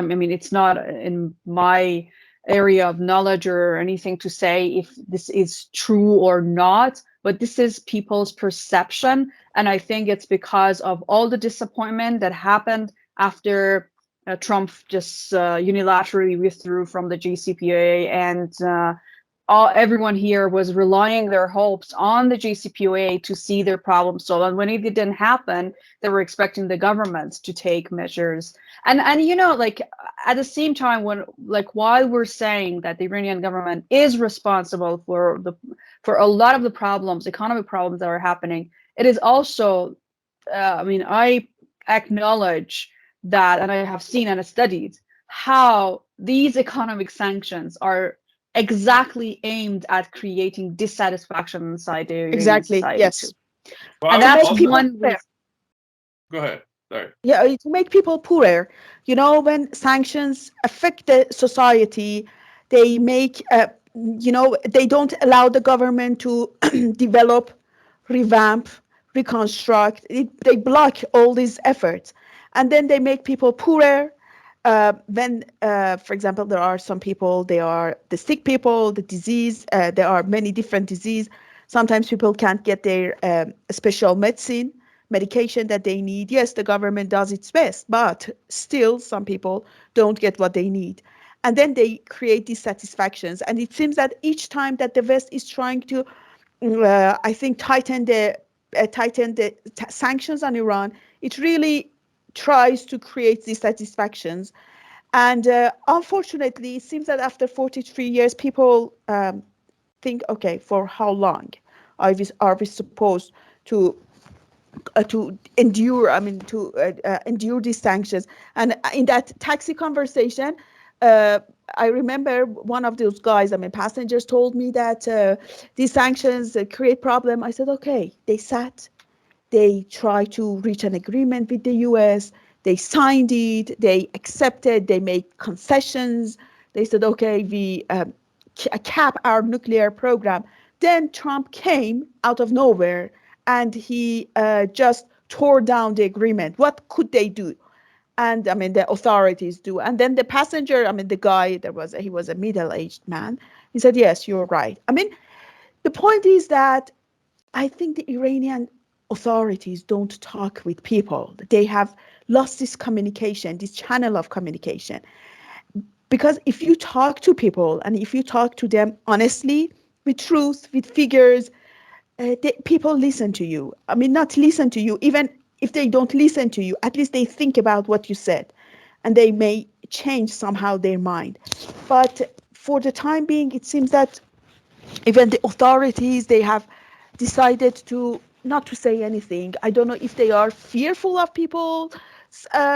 A: mean, it's not in my area of knowledge or anything to say if this is true or not, but this is people's perception. And I think it's because of all the disappointment that happened after Trump just unilaterally withdrew from the JCPOA, and everyone here was relying their hopes on the JCPOA to see their problem solved. And when it didn't happen, they were expecting the governments to take measures. And you know, like at the same time, when like while we're saying that the Iranian government is responsible for a lot of the problems, economic problems that are happening, it is also, I mean, I acknowledge that, and I have seen and studied how these economic sanctions are exactly aimed at creating dissatisfaction inside the Iranian
B: Exactly.
A: society
B: Yes.
A: too.
C: Well,
A: And
C: I would
A: that's
C: also,
A: one reason.
C: go ahead. Sorry.
B: Yeah, to make people poorer. You know, when sanctions affect the society, they make, they don't allow the government to develop, revamp, reconstruct. They block all these efforts. And then they make people poorer. For example, there are some people, they are the sick people, the disease, there are many different disease. Sometimes people can't get their special medication that they need. Yes, the government does its best, but still some people don't get what they need. And then they create dissatisfactions. And it seems that each time that the West is trying to, I think, tighten the sanctions on Iran, it really tries to create dissatisfactions. And unfortunately, it seems that after 43 years, people think, okay, for how long are we supposed to endure, endure these sanctions? And in that taxi conversation, I remember one of those guys, passengers told me that these sanctions create problem. I said, okay, they tried to reach an agreement with the US, they signed it, they accepted, they made concessions. They said, okay, we cap our nuclear program. Then Trump came out of nowhere and he just tore down the agreement. What could they do? And the authorities do. And then the passenger, the guy, he was a middle-aged man. He said, yes, you're right. The point is that I think the Iranian authorities don't talk with people. They have lost this communication, this channel of communication. Because if you talk to people and if you talk to them honestly, with truth, with figures, people listen to you. Not listen to you, even if they don't listen to you, at least they think about what you said and they may change somehow their mind. But for the time being, it seems that even the authorities, they have decided to not to say anything. I don't know if they are fearful of people's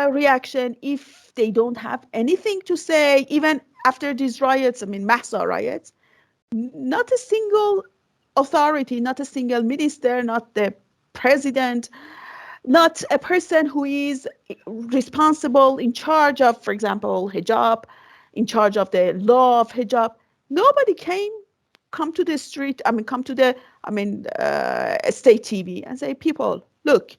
B: reaction, if they don't have anything to say, even after these riots, mass riots. Not a single authority, not a single minister, not the president, not a person who is responsible in charge of, for example, hijab, in charge of the law of hijab. Nobody come to the street, come to the, state TV and say, people, look,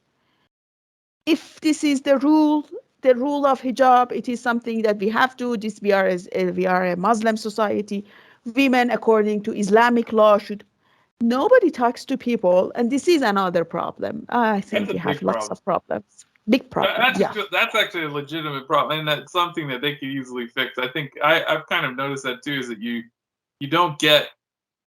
B: if this is the rule of hijab, it is something that we have to, we are a Muslim society. Women, according to Islamic law, should. Nobody talks to people, and this is another problem. I think
C: That's a
B: we have
C: big
B: lots
C: problem.
B: of problems. Big problem, yeah.
C: That's actually a legitimate problem, and that's something that they could easily fix. I think I've kind of noticed that too, is that you don't get,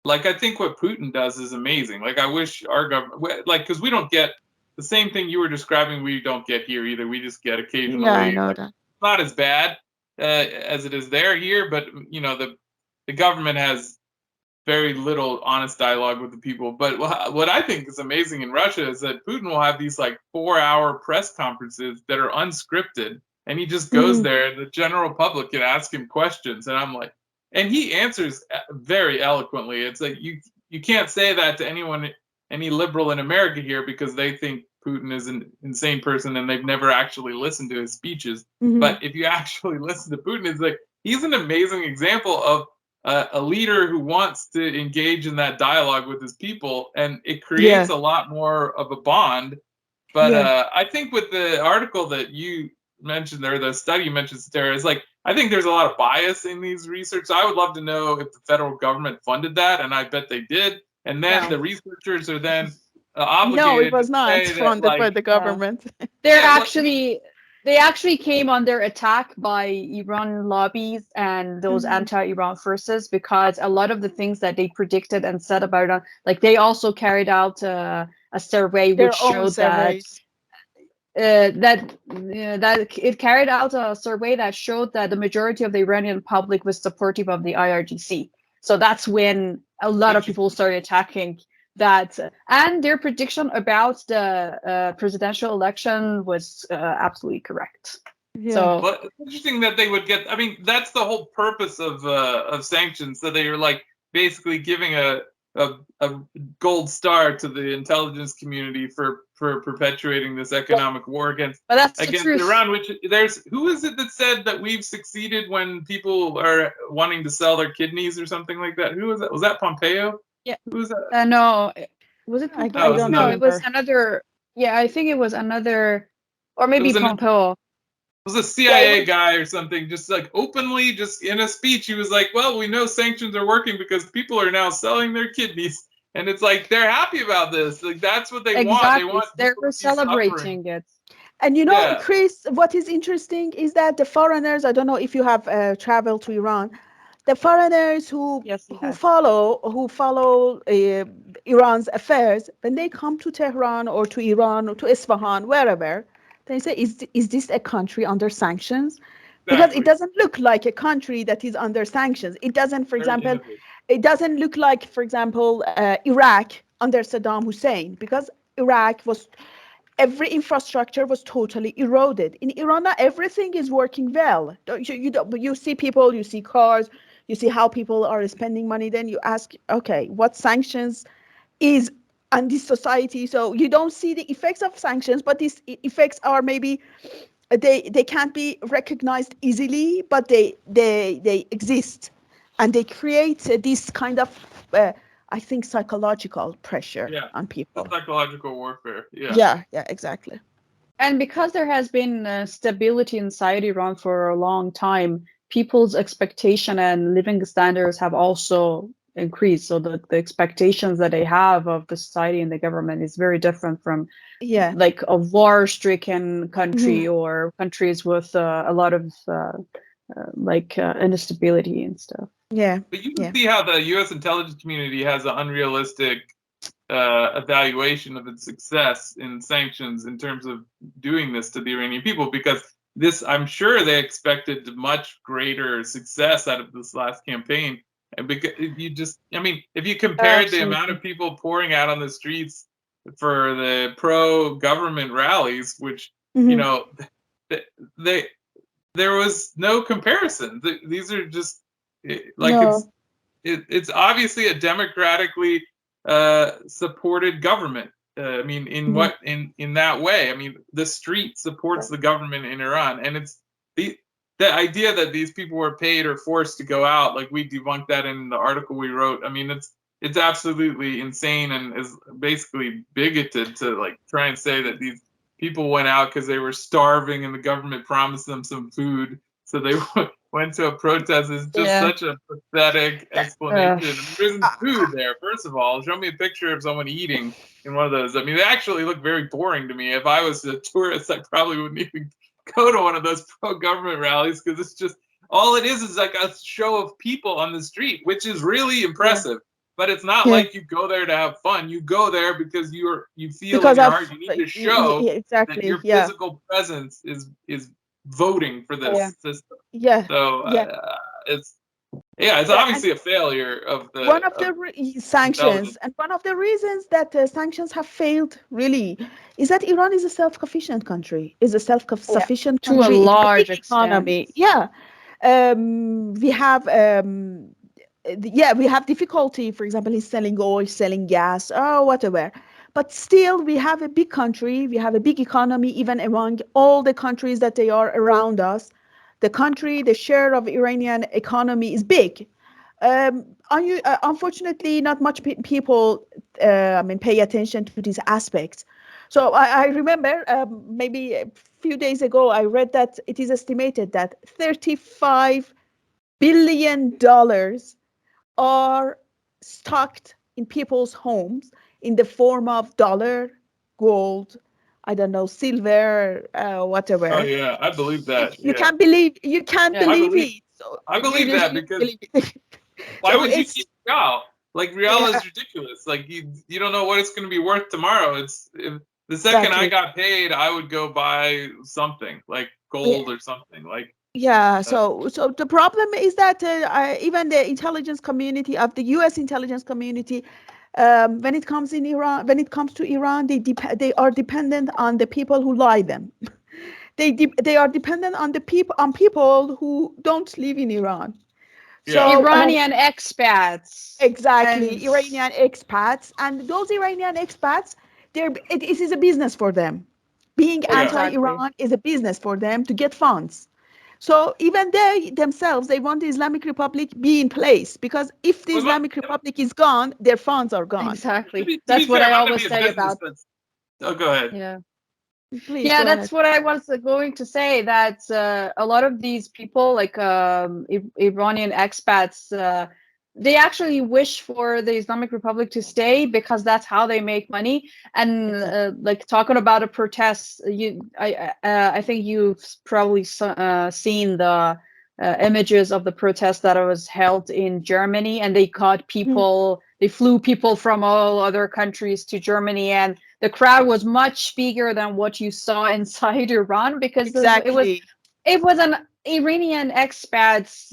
C: like, I think what Putin does is amazing. Like, I wish our government, like, because we don't get the same thing you were describing, we don't get here either. We just get occasionally,
B: Yeah, I know
C: like,
B: that.
C: not as bad as it is there here, but the government has very little honest dialogue with the people. But what I think is amazing in Russia is that Putin will have these like 4-hour press conferences that are unscripted, and he just goes there, and the general public can ask him questions, and I'm like, and he answers very eloquently. It's like you can't say that to any liberal in America here, because they think Putin is an insane person and they've never actually listened to his speeches. But if you actually listen to Putin, it's like he's an amazing example of a leader who wants to engage in that dialogue with his people, and it creates a lot more of a bond. But I think with the article that you mentioned, or the study you mentioned, Sarah, is like I think there's a lot of bias in these research. I would love to know if the federal government funded that, and I bet they did. And then the researchers are then obligated
B: No, it was
C: to
B: not
C: say that,
B: funded by
C: like,
B: the government.
A: They're
C: yeah, well,
A: actually they actually came under attack by Iran lobbies and those
B: Mhm.
A: anti-Iran forces because a lot of the things that they predicted and said about like they also carried out a survey
B: Their
A: which
B: own
A: showed that
B: surveys.
A: that it carried out a survey that showed that the majority of the Iranian public was supportive of the IRGC. So that's when a lot of people started attacking that, and their prediction about the presidential election was absolutely correct.
B: Yeah.
A: So
C: well, it's interesting that they would get. I mean, that's the whole purpose of sanctions. So they are like basically giving a gold star to the intelligence community for perpetuating this economic war against
A: but that's the truth.
C: Iran. Which who is it that said that we've succeeded when people are wanting to sell their kidneys or something like that? Who was that? Was that Pompeo?
A: Yeah.
C: Who was that?
A: No, was it
B: I
A: Pompeo?
B: don't
A: No, it was
B: remember.
A: another. Yeah, I think it was another, or
C: It
A: maybe
C: was
A: Pompeo.
C: was a CIA guy or something, just like openly, just in a speech, he was like, well, we know sanctions are working because people are now selling their kidneys. And it's like, they're happy about this. Like, that's what they want. They
A: Exactly.
C: want
A: They
C: people
A: were
C: to be suffering.
A: celebrating it.
B: And you know,
C: Yeah.
B: Chris, what is interesting is that the foreigners, I don't know if you have traveled to Iran, the foreigners who
A: Yes, we
B: who
A: had.
B: follow Iran's affairs, when they come to Tehran or to Iran or to Isfahan, wherever, they say, is this a country under sanctions? Because it
C: Exactly.
B: doesn't look like a country that is under sanctions. It doesn't, for
C: Very
B: example,
C: innovative.
B: it doesn't look like, for example, Iraq under Saddam Hussein, because Iraq was, every infrastructure was totally eroded. In Iran, now everything is working well. You see people, you see cars, you see how people are spending money. Then you ask, okay, what sanctions is on this society? So you don't see the effects of sanctions, but these effects are maybe they can't be recognized easily, but they exist, and they create this kind of I think psychological pressure
C: Yeah.
B: on
C: The
B: people.
C: psychological warfare. Yeah.
B: Yeah, exactly.
A: And because there has been stability inside Iran for a long time, people's expectation and living standards have also increased. So the expectations that they have of the society and the government is very different from
B: Yeah.
A: like a war-stricken country
B: Mhm.
A: or countries with a lot of instability and stuff.
B: Yeah.
C: But you can
B: Yeah.
C: see how the U.S. intelligence community has an unrealistic evaluation of its success in sanctions in terms of doing this to the Iranian people, because this, I'm sure they expected much greater success out of this last campaign. And because you just, I mean, if you compared the amount of people pouring out on the streets for the pro-government rallies, which, you
B: Mhm.
C: know, they there was no comparison. These are just like
B: No.
C: it's obviously a democratically supported government. I mean,
B: Mhm.
C: in that way? I mean, the street supports the government in Iran, and it's the idea that these people were paid or forced to go out. Like, we debunked that in the article we wrote. I mean, it's absolutely insane and is basically bigoted to like try and say that these people went out because they were starving and the government promised them some food, so they went to a protest. Is just such a pathetic explanation. There isn't food there. First of all, show me a picture of someone eating in one of those. I mean, they actually look very boring to me. If I was a tourist, I probably wouldn't even go to one of those pro-government rallies, because it's just, all it is like a show of people on the street, which is really impressive. But it's not
B: Yeah.
C: like you go there to have fun. You go there because you feel in
B: Because
C: your
B: of
C: heart you need to show that
B: exactly.
C: your
B: Yeah.
C: physical presence is voting for this system.
B: Yeah.
C: So
B: Yeah.
C: it's
B: And
C: obviously a failure of
B: one of
C: the
B: the sanctions,
C: intelligence.
B: and one of the reasons that sanctions have failed really is that Iran is a self-sufficient country, is a self-sufficient
A: To a
B: country. It's a big
A: large extent.
B: economy. Yeah. We have we have difficulty, for example, in selling oil, selling gas, or whatever. But still, we have a big country, we have a big economy, even among all the countries that they are around us. The share of Iranian economy is big. Unfortunately, not much people, pay attention to these aspects. So I remember maybe a few days ago, I read that it is estimated that $35 billion are stocked in people's homes in the form of dollar, gold, I don't know, silver, whatever.
C: Oh yeah, I believe that.
B: You
C: Yeah,
B: can't believe
C: I
B: believe
C: believe
B: it. So
C: I
B: you
C: believe that
B: literally
C: because
B: believe it.
C: why
B: So
C: would you
B: it's
C: keep Real? Like Real
B: yeah,
C: is ridiculous. Like you don't know what it's going to be worth tomorrow. The second I
B: exactly.
C: got paid, I would go buy something like
B: Yeah.
C: gold or something. Like
B: Yeah,
C: uh,
B: so the problem is that even the intelligence community of the U.S. intelligence community, when it comes in Iran, when it comes to Iran, they are dependent on the people who lie them. They are dependent on the people who don't live in Iran.
C: yeah,
B: So
A: Iranian expats. And
B: exactly, Iranian expats, and those Iranian expats, it is a business for them. Being
C: yeah.
A: exactly.
B: anti-Iran is a business for them to get funds. So even they themselves, they want the Islamic Republic be in place because if the
C: Well,
B: Islamic Republic is gone, their funds are gone.
A: Exactly.
C: to be
A: That's what
C: fair, it
A: I
C: might not
A: always
C: be a
A: say
C: business,
A: about.
C: but oh, go ahead.
A: Yeah.
B: Please
A: Yeah,
B: go ahead.
A: that's what I was going to say. That a lot of these people, like Iranian expats, they actually wish for the Islamic Republic to stay because that's how they make money. And
B: Exactly.
A: like talking about a protest, I think you've probably seen the images of the protest that was held in Germany, and they caught
B: Mhm.
A: people. They flew people from all other countries to Germany, and the crowd was much bigger than what you saw inside Iran because
B: Exactly.
A: it was an Iranian expats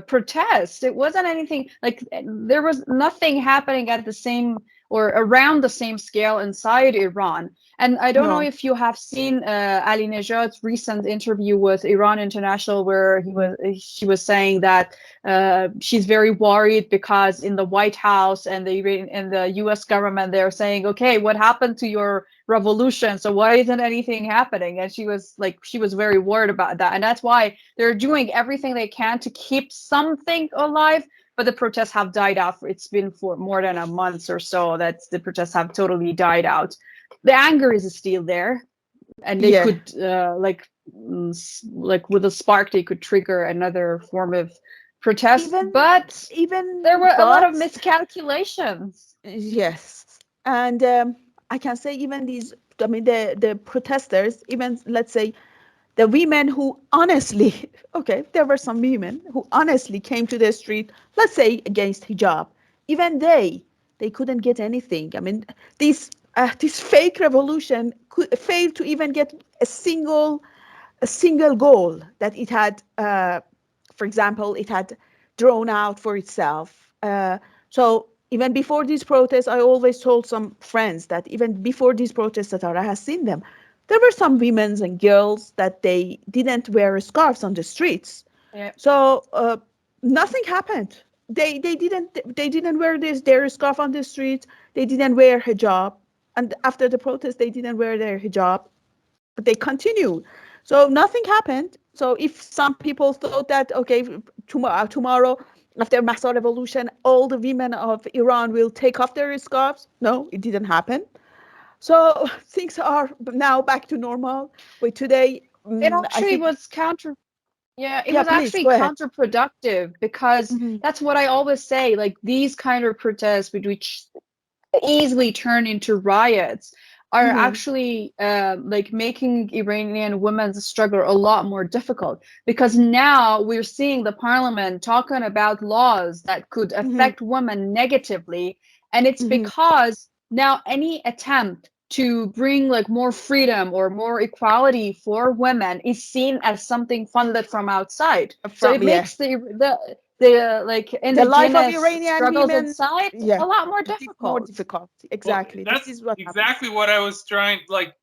A: protest. It wasn't anything like there was nothing happening at the same or around the same scale inside Iran. And I don't know
B: No.
A: if you have seen Ali Nejad's recent interview with Iran International, where she was saying that she's very worried because in the White House and the U.S. government they're saying, okay, what happened to your revolution? So why isn't anything happening? And she was very worried about that, and that's why they're doing everything they can to keep something alive. But the protests have died out. It's been for more than a month or so that the protests have totally died out. The anger is still there, and they
B: Yeah.
A: could like with a spark they could trigger another form of protest,
B: Even
A: but there
B: even
A: were a lot of
B: but
A: miscalculations.
B: yes, and I can say even these. I mean the protesters, even let's say the women who honestly, okay, there were some women who honestly came to the street, let's say against hijab. Even they couldn't get anything. I mean, this fake revolution could fail to even get a single goal that it had. For example, it had drawn out for itself. So even before these protests, I always told some friends that even before these protests that I has seen them, there were some women and girls that they didn't wear scarves on the streets.
A: Yeah.
B: So nothing happened. They didn't wear their scarf on the streets. They didn't wear hijab, and after the protest, they didn't wear their hijab, but they continued. So nothing happened. So if some people thought that okay, tomorrow after Mahsa revolution, all the women of Iran will take off their scarves, no, it didn't happen. So things are now back to normal. But today,
A: It
B: I
A: actually
B: think,
A: was counter Yeah, it
B: yeah,
A: was
B: please
A: actually
B: go ahead.
A: counterproductive because
B: Hmm.
A: that's what I always say. Like these kind of protests, which easily turn into riots, are
B: Hmm.
A: actually like making Iranian women's struggle a lot more difficult because now we're seeing the parliament talking about laws that could
B: Hmm.
A: affect women negatively, and it's
B: Hmm.
A: because now any attempt to bring like more freedom or more equality for women is seen as something funded from outside. So it
B: From yeah,
A: makes the like
B: the life of
A: indigenous
B: Iranian
A: struggles
B: women,
A: inside
B: yeah,
A: a lot more
B: more
A: difficult.
B: difficult.
C: Well,
B: Exactly. This
C: that's
B: is what happens.
C: exactly what I was trying. Like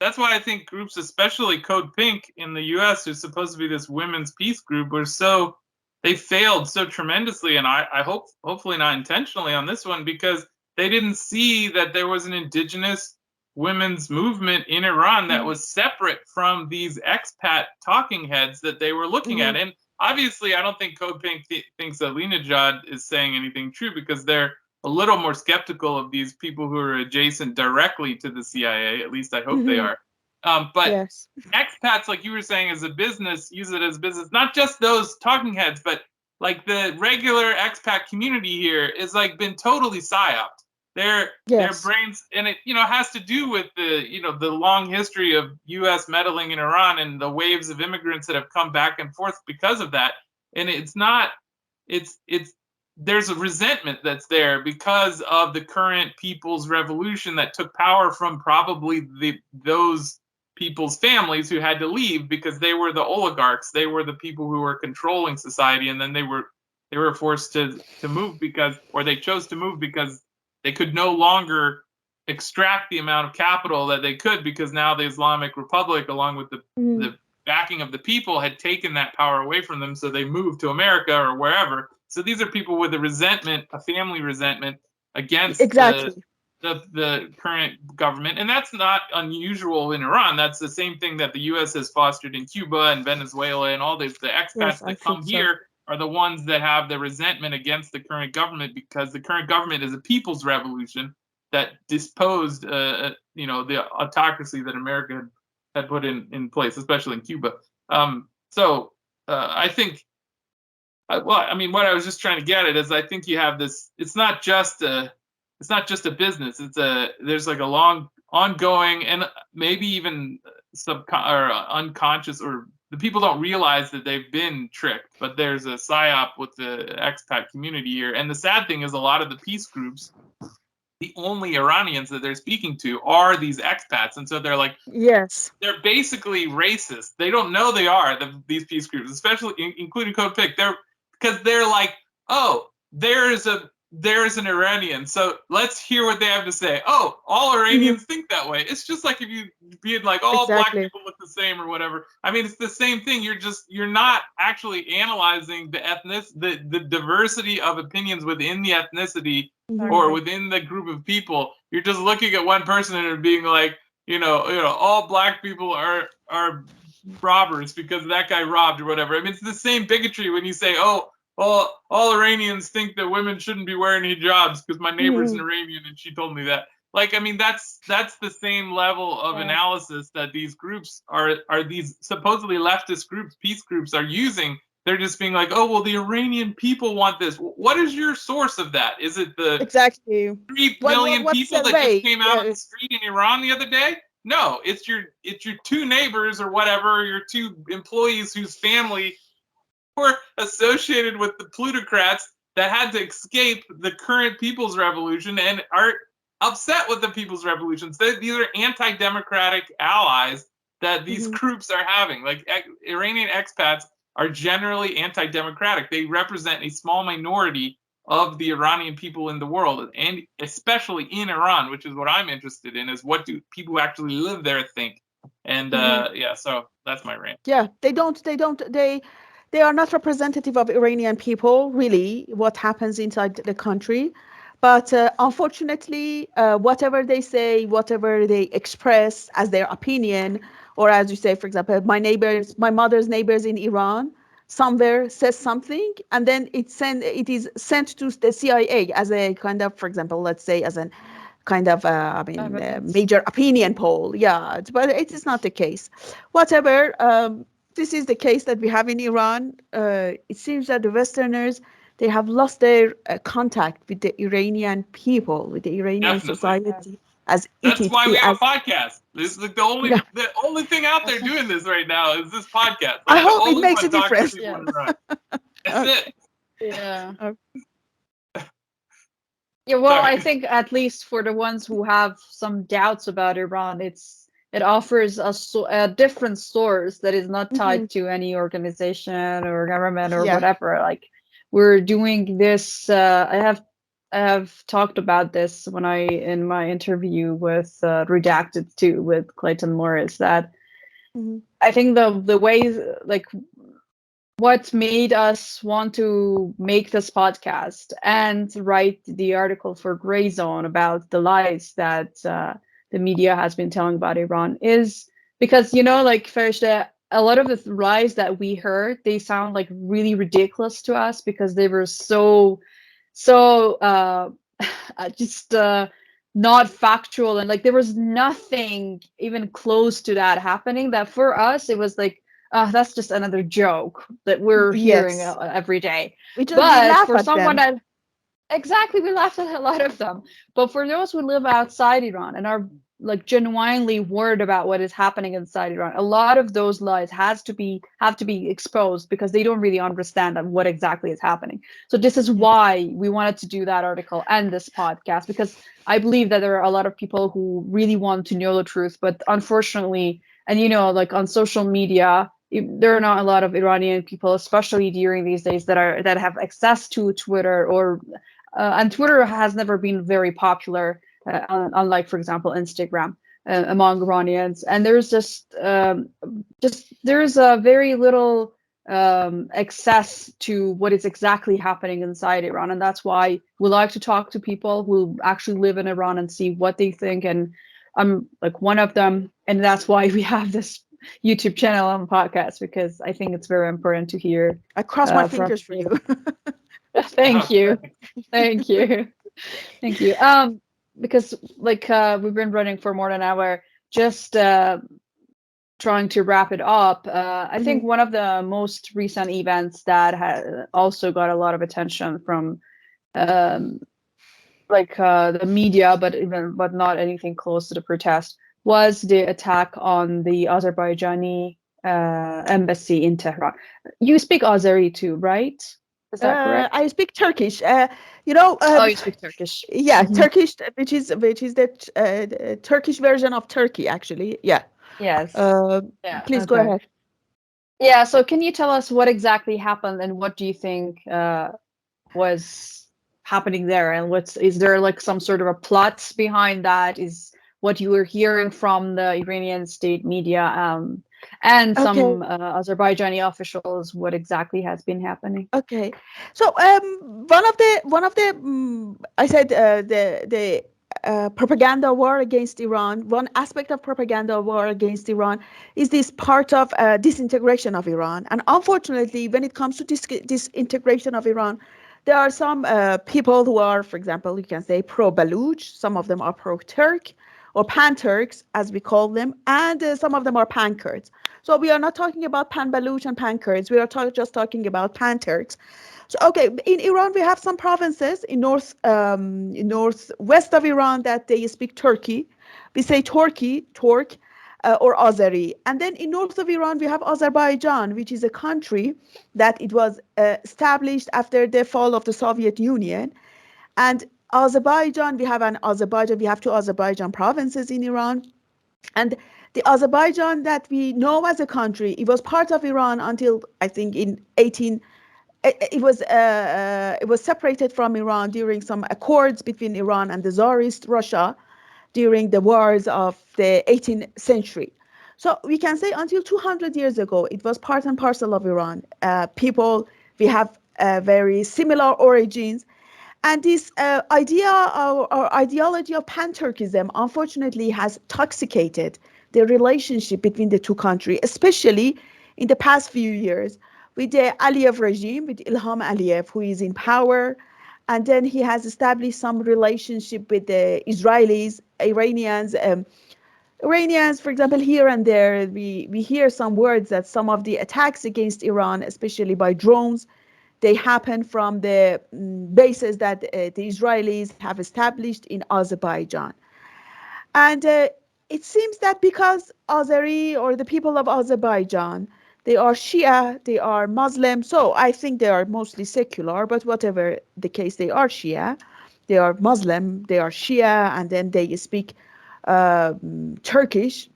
C: that's why I think groups, especially Code Pink in the U.S., who's supposed to be this women's peace group, were so they failed so tremendously, and I hope hopefully not intentionally on this one because they didn't see that there was an indigenous women's movement in Iran that was separate from these expat talking heads that they were looking
B: Hmm.
C: at. And obviously, I don't think Code Pink thinks that Lena Jad is saying anything true because they're a little more skeptical of these people who are adjacent directly to the CIA. At least I hope they are. But
B: Yes.
C: expats, like you were saying, as a business, use it as business. Not just those talking heads, but like the regular expat community here is like been totally psyoped. Their brains, and it has to do with the long history of U.S. meddling in Iran and the waves of immigrants that have come back and forth because of that. And there's a resentment that's there because of the current People's Revolution that took power from probably those people's families who had to leave because they were the oligarchs. They were the people who were controlling society, and then they were forced to move they chose to move because they could no longer extract the amount of capital that they could, because now the Islamic Republic, along with the backing of the people, had taken that power away from them. So they moved to America or wherever. So these are people with a family resentment against the current government. And that's not unusual in Iran. That's the same thing that the U.S. has fostered in Cuba and Venezuela, and all the expats that come here are the ones that have the resentment against the current government, because the current government is a people's revolution that disposed, the autocracy that America had put in place, especially in Cuba. I think, what I was just trying to get at is, I think you have this. It's not just a business. There's like a long, ongoing, and maybe even unconscious, or the people don't realize that they've been tricked, but there's a psyop with the expat community here. And the sad thing is, a lot of the peace groups, the only Iranians that they're speaking to are these expats. And so they're like, they're basically racist. They don't know they are, these peace groups, especially including Code Pick. Because they're like, oh, there's an Iranian, so let's hear what they have to say. Oh, all Iranians think that way. It's just like if you being like, oh, all black people look the same or whatever. I mean, it's the same thing. You're not actually analyzing the diversity of opinions within the ethnicity or within the group of people. You're just looking at one person and being like, all black people are robbers because that guy robbed or whatever. I mean, it's the same bigotry when you say, oh, all Iranians think that women shouldn't be wearing hijabs because my neighbor's an Iranian and she told me that. Like, I mean, that's the same level of analysis that these groups are these supposedly leftist groups, peace groups, are using. They're just being like, oh, well, the Iranian people want this. What is your source of that? Is it the 3 million people that just came out on the street in Iran the other day? No, it's your 2 neighbors or whatever, your 2 employees whose family were associated with the plutocrats that had to escape the current People's Revolution and are upset with the People's Revolution. So these are anti-democratic allies that these groups are having. Like, Iranian expats are generally anti-democratic. They represent a small minority of the Iranian people in the world, and especially in Iran, which is what I'm interested in, is what do people who actually live there think. And so that's my rant.
B: Yeah, they are not representative of Iranian people, really, what happens inside the country. But unfortunately, whatever they say, whatever they express as their opinion, or as you say, for example, my mother's neighbors in Iran, somewhere says something, and then it is sent to the CIA as a kind of, for example, let's say as a kind of, major opinion poll. Yeah, but it is not the case. Whatever. This is the case that we have in Iran. It seems that the Westerners, they have lost their contact with the Iranian people, with the Iranian society.
C: That's why we have a podcast. This is the only thing out there doing this right now is this podcast.
B: I hope it makes a difference.
C: That's it.
A: Yeah. Yeah, well, I think at least for the ones who have some doubts about Iran, it offers a different source that is not tied to any organization or government or whatever. Like, we're doing this. I have talked about this in my interview with Redacted 2 with Clayton Morris, that I think the ways, like, what made us want to make this podcast and write the article for Gray Zone about the lies that the media has been telling about Iran is because, like Fereshteh, a lot of the lies that we heard, they sound like really ridiculous to us because they were so just not factual, and like there was nothing even close to that happening, that for us it was like, that's just another joke that we're hearing
B: Yes.
A: every day.
B: We
A: But
B: laugh
A: for
B: at
A: someone
B: them.
A: that exactly, we laughed at a lot of them. But for those who live outside Iran and are like genuinely worried about what is happening inside Iran, a lot of those lies have to be exposed, because they don't really understand what exactly is happening. So this is
B: Yes.
A: why we wanted to do that article and this podcast, because I believe that there are a lot of people who really want to know the truth, but unfortunately, and like on social media, there are not a lot of Iranian people, especially during these days, that have access to Twitter, or and Twitter has never been very popular, unlike, for example, Instagram, among Iranians. And there's just there's a very little access to what is exactly happening inside Iran, and that's why we like to talk to people who actually live in Iran and see what they think. And I'm like one of them, and that's why we have this YouTube channel and podcast, because I think it's very important to hear
B: I cross my
A: from
B: fingers for you.
A: people. Thank you.
C: Okay.
A: Thank you. Thank you. Because like we've been running for more than an hour, just trying to wrap it up. I think
B: Mhm.
A: one of the most recent events that also got a lot of attention from um, the media, but not anything close to the protest, was the attack on the Azerbaijani embassy in Tehran. You speak Azeri too, right? Is that correct?
B: I speak Turkish. You know,
A: Oh, you speak Turkish.
B: yeah,
A: Mhm.
B: Turkish, which is the Turkish version of Turkey, actually. Yeah.
A: Yes.
B: Uh,
A: Yeah.
B: Please go
A: Okay.
B: ahead.
A: Yeah. So, can you tell us what exactly happened, and what do you think was happening there, and is there like some sort of a plot behind that? Is what you were hearing from the Iranian state media, and
B: Okay.
A: some Azerbaijani officials, what exactly has been happening?
B: Okay. So I said the propaganda war against Iran. One aspect of propaganda war against Iran is this part of disintegration of Iran. And unfortunately, when it comes to disintegration of Iran, there are some people who are, for example, you can say pro-Baluch. Some of them are pro-Turk or pan-Turks, as we call them, and some of them are pan-Kurds. So we are not talking about pan-Baluch and pan-Kurds. We are just talking about pan-Turks. So okay, in Iran we have some provinces in northwest of Iran that they speak Turkey. We say Turk, or Azeri. And then in north of Iran we have Azerbaijan, which is a country that it was established after the fall of the Soviet Union. And we have two Azerbaijan provinces in Iran. And the Azerbaijan that we know as a country, it was part of Iran until I think in 18. It was separated from Iran during some accords between Iran and the Tsarist Russia during the wars of the 18th century. So we can say until 200 years ago, it was part and parcel of Iran. We have very similar origins. And this idea or ideology of pan-Turkism, unfortunately, has toxicated the relationship between the two countries, especially in the past few years with the Aliyev regime, with Ilham Aliyev, who is in power. And then he has established some relationship with the Iranians, for example, here and there, we hear some words that some of the attacks against Iran, especially by drones, they happen from the bases that the Israelis have established in Azerbaijan. And it seems that because Azeri or the people of Azerbaijan, they are Shia, they are Muslim, so I think they are mostly secular, but whatever the case, they are Shia, they are Muslim, they are Shia, and then they speak Turkish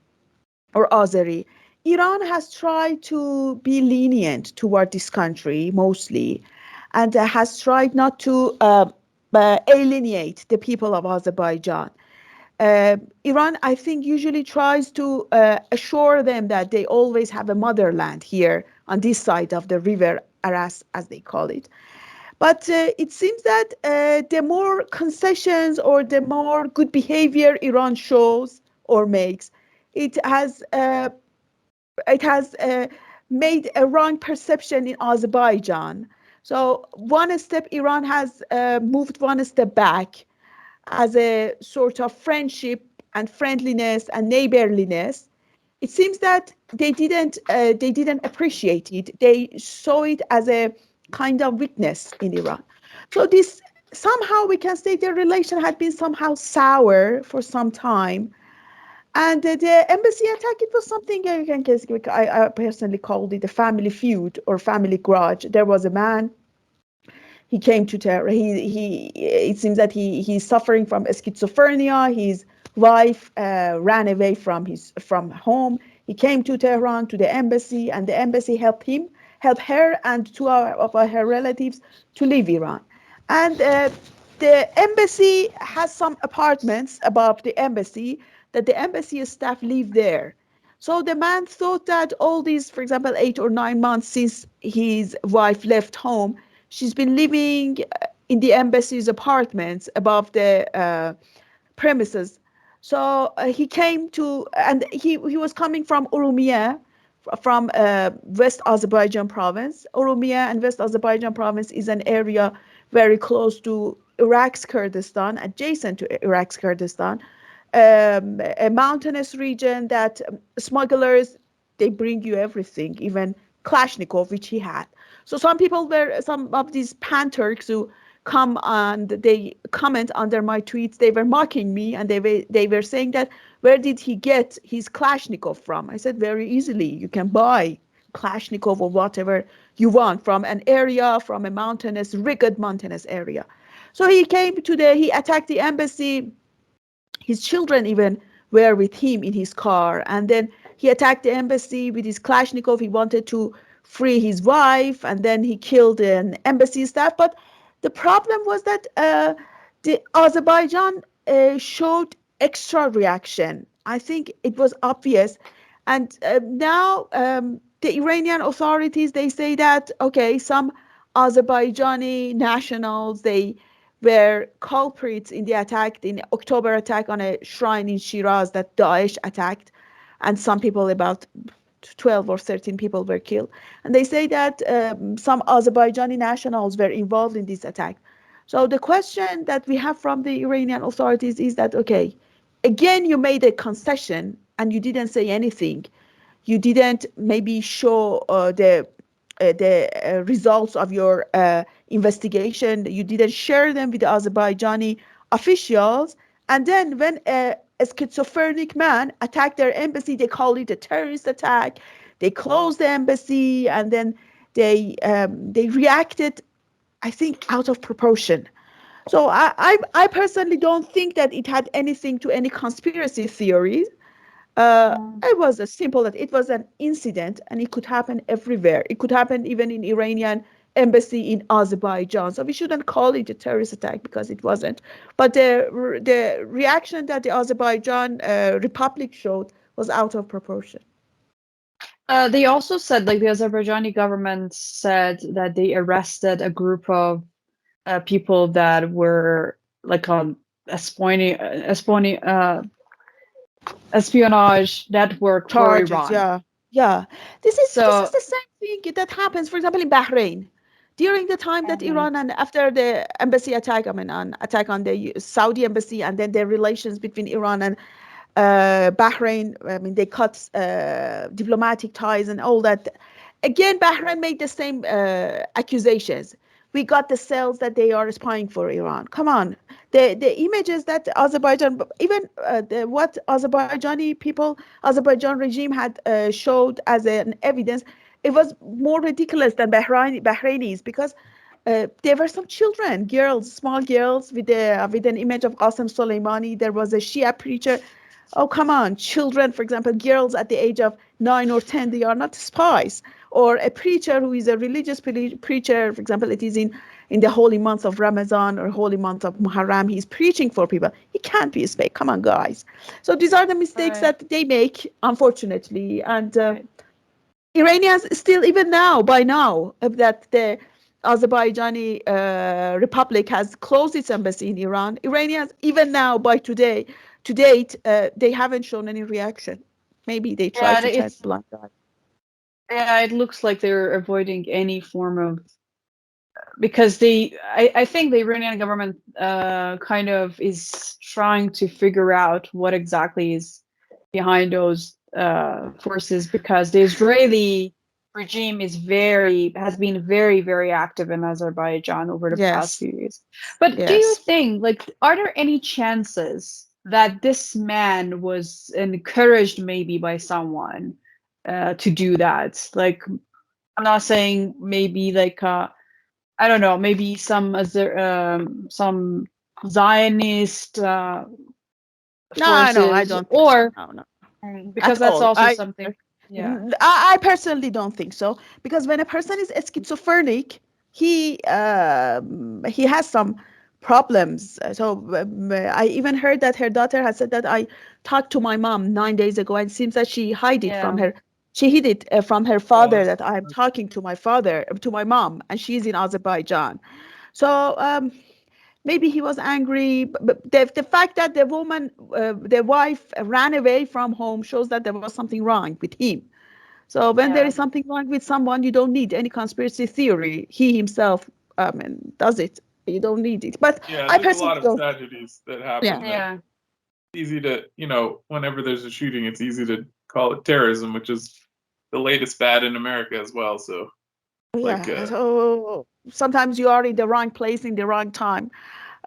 B: or Azeri. Iran has tried to be lenient toward this country mostly, and has tried not to alienate the people of Azerbaijan. Iran, I think, usually tries to assure them that they always have a motherland here on this side of the river Aras, as they call it. But it seems that the more concessions or the more good behavior Iran shows or makes, it has uh, it has made a wrong perception in Azerbaijan. So one step, Iran has moved one step back, as a sort of friendship and friendliness and neighborliness, it seems that they didn't appreciate it. They saw it as a kind of weakness in Iran. So this somehow we can say their relation had been somehow sour for some time. And the embassy attack, it was something I can guess, I personally called it a family feud or family grudge. There was a man, he came to Tehran. It seems that he's suffering from schizophrenia. His wife ran away from home. He came to Tehran to the embassy, and the embassy helped her and two of her relatives to leave Iran. And the embassy has some apartments above the embassy that the embassy staff live there. So the man thought that all these, for example, 8 or 9 months since his wife left home, she's been living in the embassy's apartments above the premises. So he came to, and he was coming from Urumia, from West Azerbaijan province. Urumia and West Azerbaijan province is an area very close to Iraq's Kurdistan, adjacent to Iraq's Kurdistan, a mountainous region that smugglers, they bring you everything, even Kalashnikov, which he had. So some of these pan-Turks who come and they comment under my tweets, they were mocking me and they were saying that, where did he get his Kalashnikov from? I said, very easily, you can buy Kalashnikov or whatever you want from an area, from a mountainous, rugged mountainous area. So he attacked the embassy. His children even were with him in his car. And then he attacked the embassy with his Kalashnikov. He wanted to free his wife, and then he killed an embassy staff. But the problem was that the Azerbaijan showed extra reaction. I think it was obvious. And now the Iranian authorities, they say that, okay, some Azerbaijani nationals, they were culprits in the attack, in October attack on a shrine in Shiraz that Daesh attacked, and some people, about 12 or 13 people, were killed. And they say that some Azerbaijani nationals were involved in this attack. So the question that we have from the Iranian authorities is that, okay, again, you made a concession and you didn't say anything. You didn't maybe show the results of your investigation. You didn't share them with the Azerbaijani officials. And then when a schizophrenic man attacked their embassy, they call it a terrorist attack. They closed the embassy, and then they reacted, I think, out of proportion. So I personally don't think that it had anything to any conspiracy theories. It was as simple that it was an incident, and it could happen everywhere. It could happen even in Iranian embassy in Azerbaijan. So we shouldn't call it a terrorist attack, because it wasn't. But the reaction that the Azerbaijan Republic showed was out of proportion.
A: They also said, like, the Azerbaijani government said that they arrested a group of people that were like on espionage network for
B: Charges,
A: Iran.
B: yeah. This is
A: So
B: the same thing that happens, for example, in Bahrain. During the time that Iran, and after the embassy attack, attack on the Saudi embassy, and then the relations between Iran and Bahrain, they cut diplomatic ties and all that. Again, Bahrain made the same accusations. We got the cells that they are spying for Iran. Come on, the images that Azerbaijan, even what Azerbaijan regime had showed as an evidence, it was more ridiculous than Bahrainis, because there were some children, girls, small girls, with an image of Qasem Soleimani. There was a Shia preacher. Oh, come on, children, for example, girls at the age of 9 or 10, they are not spies. Or a preacher who is a religious preacher, for example, it is in the holy month of Ramadan or holy month of Muharram, he's preaching for people. He can't be a spy. Come on, guys. So these are the mistakes that they make, unfortunately. And Iranians still, even now, by now, that the Azerbaijani Republic has closed its embassy in Iran, Iranians, even now, to date, they haven't shown any reaction. Maybe they try to turn a blind eye.
A: Yeah, it looks like they're avoiding any form of because I think the Iranian government kind of is trying to figure out what exactly is behind those forces, because the Israeli regime has been very active in Azerbaijan over the past
B: Yes,
A: few years. But do you
B: yes.
A: think, like, are there any chances that this man was encouraged maybe by someone to do that? Like, I'm not saying maybe like I don't know, maybe some Zionist
B: No, no, I
A: forces,
B: don't think so.
A: or
B: No, no,
A: because
B: at
A: that's
B: all.
A: also something. Yeah,
B: I personally don't think so, because when a person is schizophrenic, he has some problems. I even heard that her daughter has said that I talked to my mom 9 days ago, and it seems that she hid it from
A: yeah,
B: her. She hid it from her
C: Oh,
B: father, that I'm talking to my father, to my mom, and she's in Azerbaijan. So maybe he was angry, but the fact that the wife ran away from home shows that there was something wrong with him. So when there
A: yeah,
B: is something wrong with someone, you don't need any conspiracy theory. He himself does it. You don't need it. But
C: yeah,
B: I
C: there's a
B: personally
C: lot of
B: don't.
C: tragedies that
B: Yeah.
C: happen that
A: yeah,
C: easy to, whenever there's a shooting, it's easy to call it terrorism, which is the latest fad in America as well. So, like,
B: Yeah. So sometimes you are in the wrong place in the wrong time.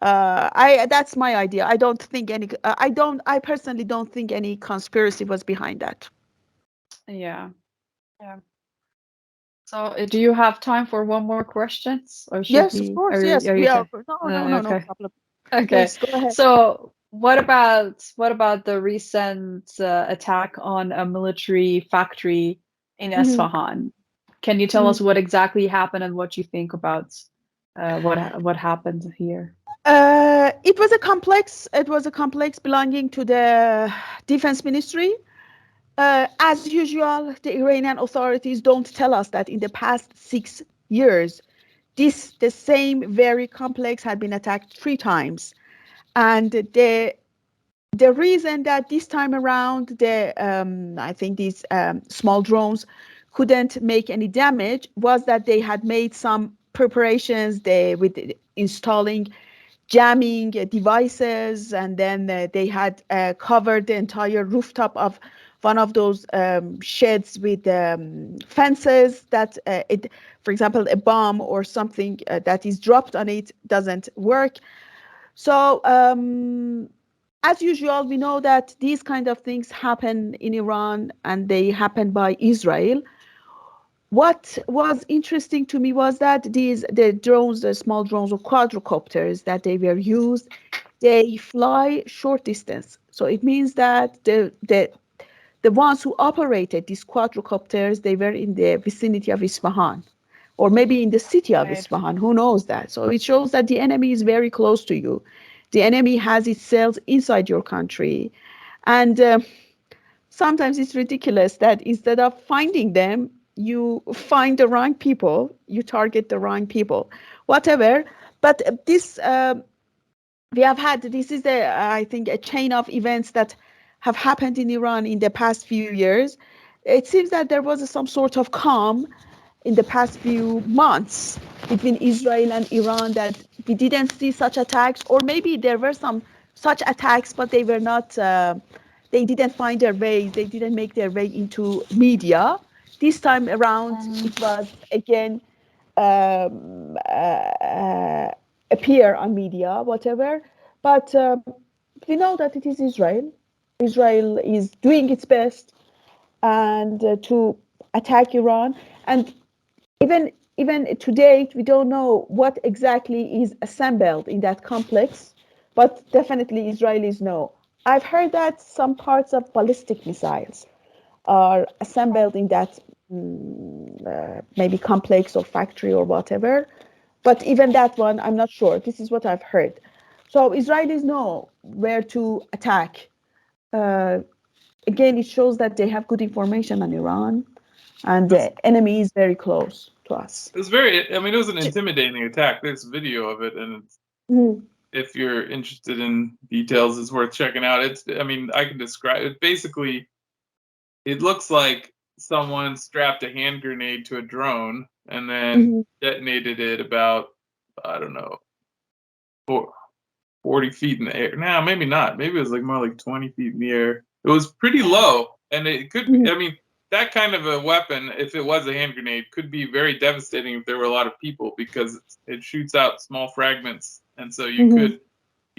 B: I That's my idea. I don't think any. I personally don't think any conspiracy was behind that.
A: yeah, yeah. So, do you have time for one more questions, or should
B: Yes, of
A: we?
B: course. Yes,
A: Are
B: we
A: you
B: are.
A: okay?
B: No, no, no, no
A: Okay,
B: problem.
A: okay.
B: Yes, go ahead.
A: So, what about the recent attack on a military factory in
B: Mhm,
A: Isfahan? Can you tell
B: mhm.
A: us what exactly happened and what you think about what happened here?
B: It was a complex. It was a complex belonging to the defense ministry. As usual, the Iranian authorities don't tell us that in the past 6 years, the same very complex had been attacked 3 times, and the reason that this time around I think these small drones couldn't make any damage was that they had made some preparations they with installing jamming devices, and then they had covered the entire rooftop of one of those sheds with fences that for example, a bomb or something that is dropped on it doesn't work. So as usual, we know that these kind of things happen in Iran, and they happen by Israel. What was interesting to me was that the drones, the small drones or quadrocopters that they were used, they fly short distance. So it means that the ones who operated these quadrocopters, they were in the vicinity of Isfahan, or maybe in the city of
A: Right.
B: Isfahan. Who knows that? So it shows that the enemy is very close to you. The enemy has its cells inside your country, and sometimes it's ridiculous that instead of finding them, you find the wrong people, you target the wrong people, whatever. But this we have had this is the I think a chain of events that have happened in Iran in the past few years. It seems that there was some sort of calm in the past few months between Israel and Iran, that we didn't see such attacks, or maybe there were some such attacks, but they were not. They didn't find their way. They didn't make their way into media. This time around,
A: Um,
B: it was again um, appear on media, whatever. But we know that it is Israel. Israel is doing its best and to attack Iran. And even to date, we don't know what exactly is assembled in that complex, but definitely Israelis know. I've heard that some parts of ballistic missiles are assembled in that maybe complex or factory or whatever. But even that one, I'm not sure. This is what I've heard. So Israelis know where to attack. Uh, Again, it shows that they have good information on Iran, and
C: this
B: the enemy is very close to us.
C: it was very. I mean, it was an intimidating attack. There's video of it, and
B: Mhm.
C: if you're interested in details, it's worth checking out. It's. I mean, I can describe it. Basically, it looks like someone strapped a hand grenade to a drone and then
B: Mhm.
C: detonated it about I don't know, 40 feet in the air. Nah, maybe not. Maybe it was like more like 20 feet in the air. It was pretty low, and it could be, I mean, that kind of a weapon, if it was a hand grenade, could be very devastating if there were a lot of people, because it shoots out small fragments, and so you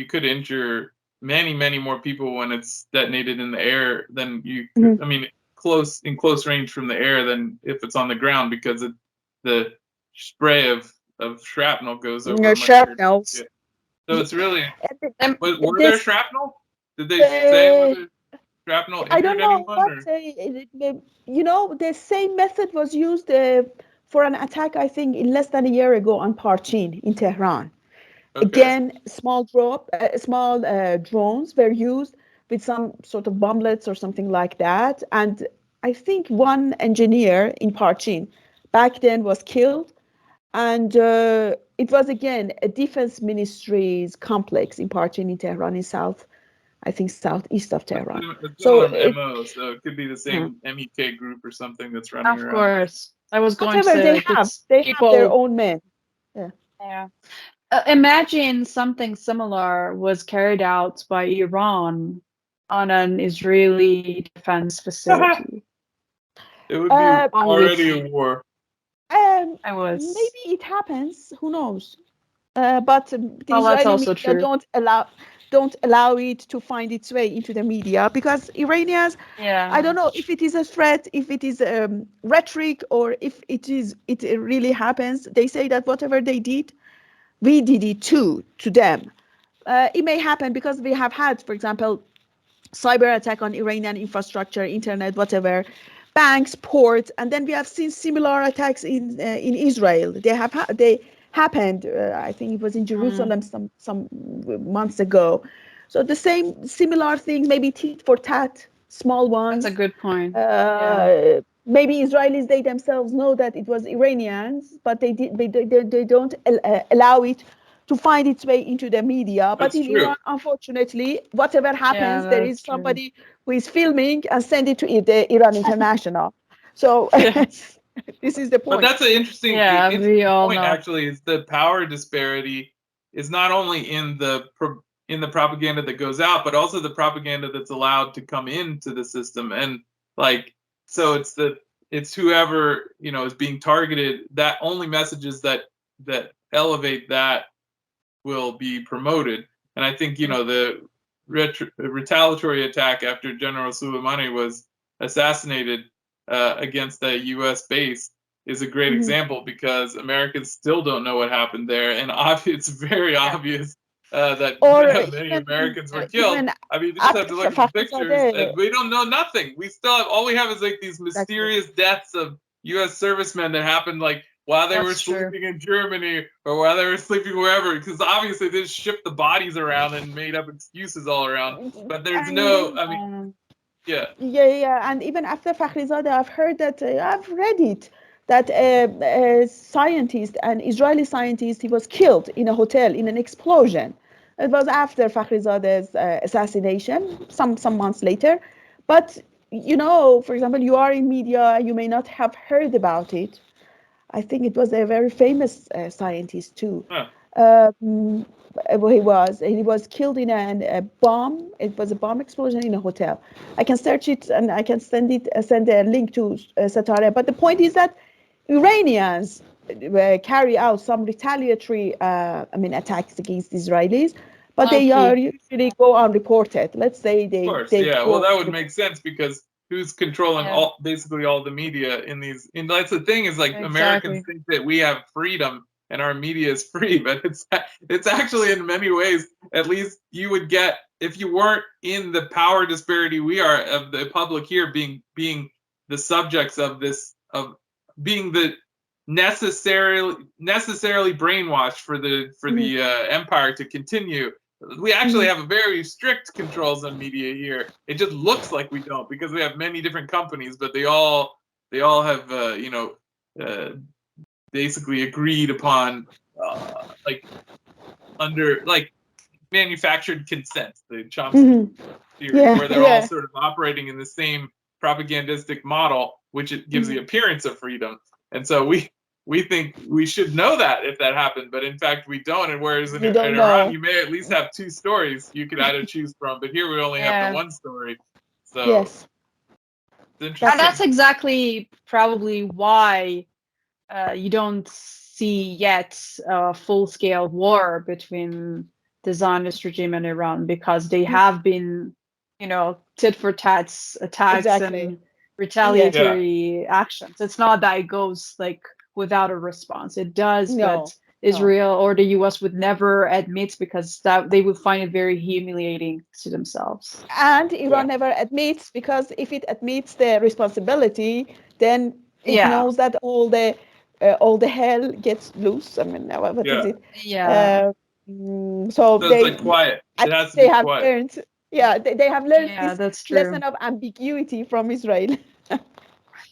C: could injure many more people when it's detonated in the air than you could, I mean, in close range from the air than if it's on the ground, because the spray of shrapnel goes over much
B: Shrapnels.
C: area. So it's really, were there
B: This,
C: shrapnel? Did they say whether shrapnel
B: I don't
C: injured
B: know
C: anyone?
B: what the same method was used for an attack, I think, in less than a year ago on Parchin in Tehran.
C: Okay.
B: Again, small drones were used with some sort of bomblets or something like that. And I think one engineer in Parchin back then was killed. And it was, again, a defense ministry's complex in Parchin in Tehran, southeast of Tehran.
C: So MO, so it could be the same MEK group or something that's running
A: Of
C: around.
A: course. I was going to
B: whatever
A: say,
B: they
A: like,
B: have,
A: it's
B: they
A: people.
B: have their own men.
A: Yeah. Imagine something similar was carried out by Iran on an Israeli defense facility.
C: It would be already a war.
B: Maybe it happens. Who knows? But the
A: that's
B: Israeli
A: also
B: media
A: true.
B: don't allow it to find its way into the media, because Iranians, I don't know if it is a threat, if it is rhetoric, or if it really happens. They say that whatever they did, we did it too to them. It may happen because we have had, for example, cyber attack on Iranian infrastructure, internet, whatever, banks, ports, and then we have seen similar attacks in Israel. They happened. I think it was in Jerusalem some months ago. So the similar things, maybe tit for tat, small ones.
A: That's a good point.
B: Maybe Israelis, they themselves know that it was Iranians, but they don't allow it to find its way into the media. But in Iran, unfortunately, whatever happens, there is somebody who is filming and send it to the Iran International. So this is the point.
C: But that's an interesting point, actually, is the power disparity is not only in the propaganda that goes out, but also the propaganda that's allowed to come into the system. And like, so it's whoever, is being targeted, that only messages that elevate that will be promoted. And I think, the retaliatory attack after General Soleimani was assassinated against the U.S. base is a great example, because Americans still don't know what happened there, and it's very obvious that many Americans were killed. I mean, you just have to look at the pictures, and we don't know nothing. All we have is like these mysterious deaths of U.S. servicemen that happened like while they were sleeping in Germany or while they were sleeping wherever, because obviously they just shipped the bodies around and made up excuses all around. But there's
B: and even after Fakhrizadeh, I've heard that, I've read it, that a scientist, an Israeli scientist, he was killed in a hotel in an explosion. It was after Fakhrizadeh's assassination, some months later. But, for example, you are in media, you may not have heard about it. I think it was a very famous scientist too. He was killed in a bomb. It was a bomb explosion in a hotel. I can search it and I can send a link to Satare. But the point is that Iranians carry out some retaliatory, attacks against Israelis, but they are usually go unreported. Let's say they.
C: Of course, well, that would make sense, because who's controlling basically all the media in these? And that's the thing, is like Americans think that we have freedom and our media is free, but it's actually, in many ways, at least you would get, if you weren't in the power disparity we are, of the public here being the subjects of this, of being the necessarily brainwashed for the empire to continue. We actually have very strict controls on media here. It just looks like we don't, because we have many different companies, but they all have basically agreed upon under manufactured consent, the Chomsky theory, where they're all sort of operating in the same propagandistic model, which it gives the appearance of freedom. And so we we think we should know that if that happened, but in fact we don't. And whereas in
B: We don't
C: Iran,
B: know.
C: you may at least have two stories you could either choose from, but here we only have
A: Yeah.
C: the one story. So
B: Yes.
C: it's interesting.
A: And that's exactly probably why you don't see yet a full-scale war between the Zionist regime and Iran, because they have been, tit for tat attacks
B: Exactly.
A: and retaliatory actions. It's not that it goes like without a response. It does,
B: No,
A: but Israel or the US would never admit, because that they would find it very humiliating to themselves.
B: And Iran never admits, because if it admits the responsibility, then it knows that all the hell gets loose. I mean, what is it?
A: Yeah.
B: So
C: it's like quiet. It has to
B: they
C: be
B: have
C: quiet.
B: learned. Yeah, they have learned this
A: that's true.
B: lesson of ambiguity from Israel.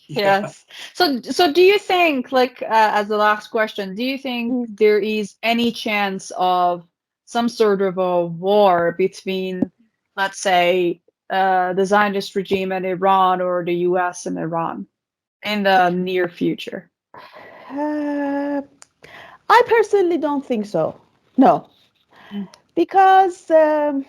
A: Yes. So do you think, like, as the last question, do you think there is any chance of some sort of a war between, let's say, the Zionist regime and Iran, or the US and Iran in the near future?
B: I personally don't think so. No, because in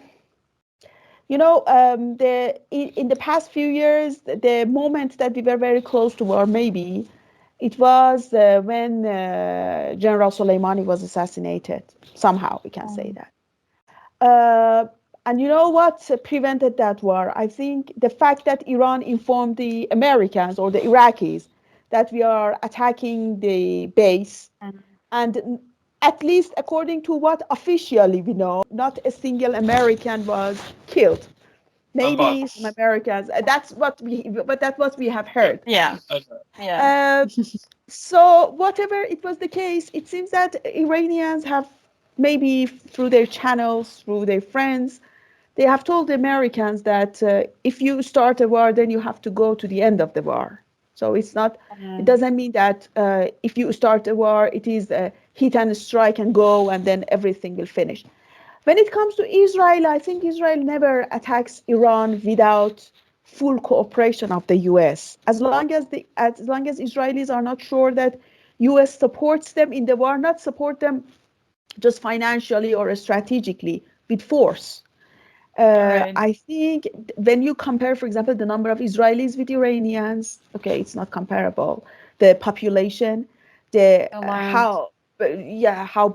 B: the past few years, the moment that we were very close to war, maybe it was when General Soleimani was assassinated. Somehow we can say that. And you know what prevented that war? I think the fact that Iran informed the Americans or the Iraqis that we are attacking the base, and at least according to what officially we know, not a single American was killed. Maybe some Americans. That's what we have heard.
A: Yeah.
B: So whatever it was the case, it seems that Iranians have, maybe through their channels, through their friends, they have told the Americans that if you start a war, then you have to go to the end of the war. So it's not. It doesn't mean that if you start a war, it is hit and strike and go, and then everything will finish. When it comes to Israel, I think Israel never attacks Iran without full cooperation of the U.S. As long as Israelis are not sure that U.S. supports them in the war, not support them just financially or strategically with force. I think when you compare, for example, the number of Israelis with Iranians, okay, it's not comparable. The population, how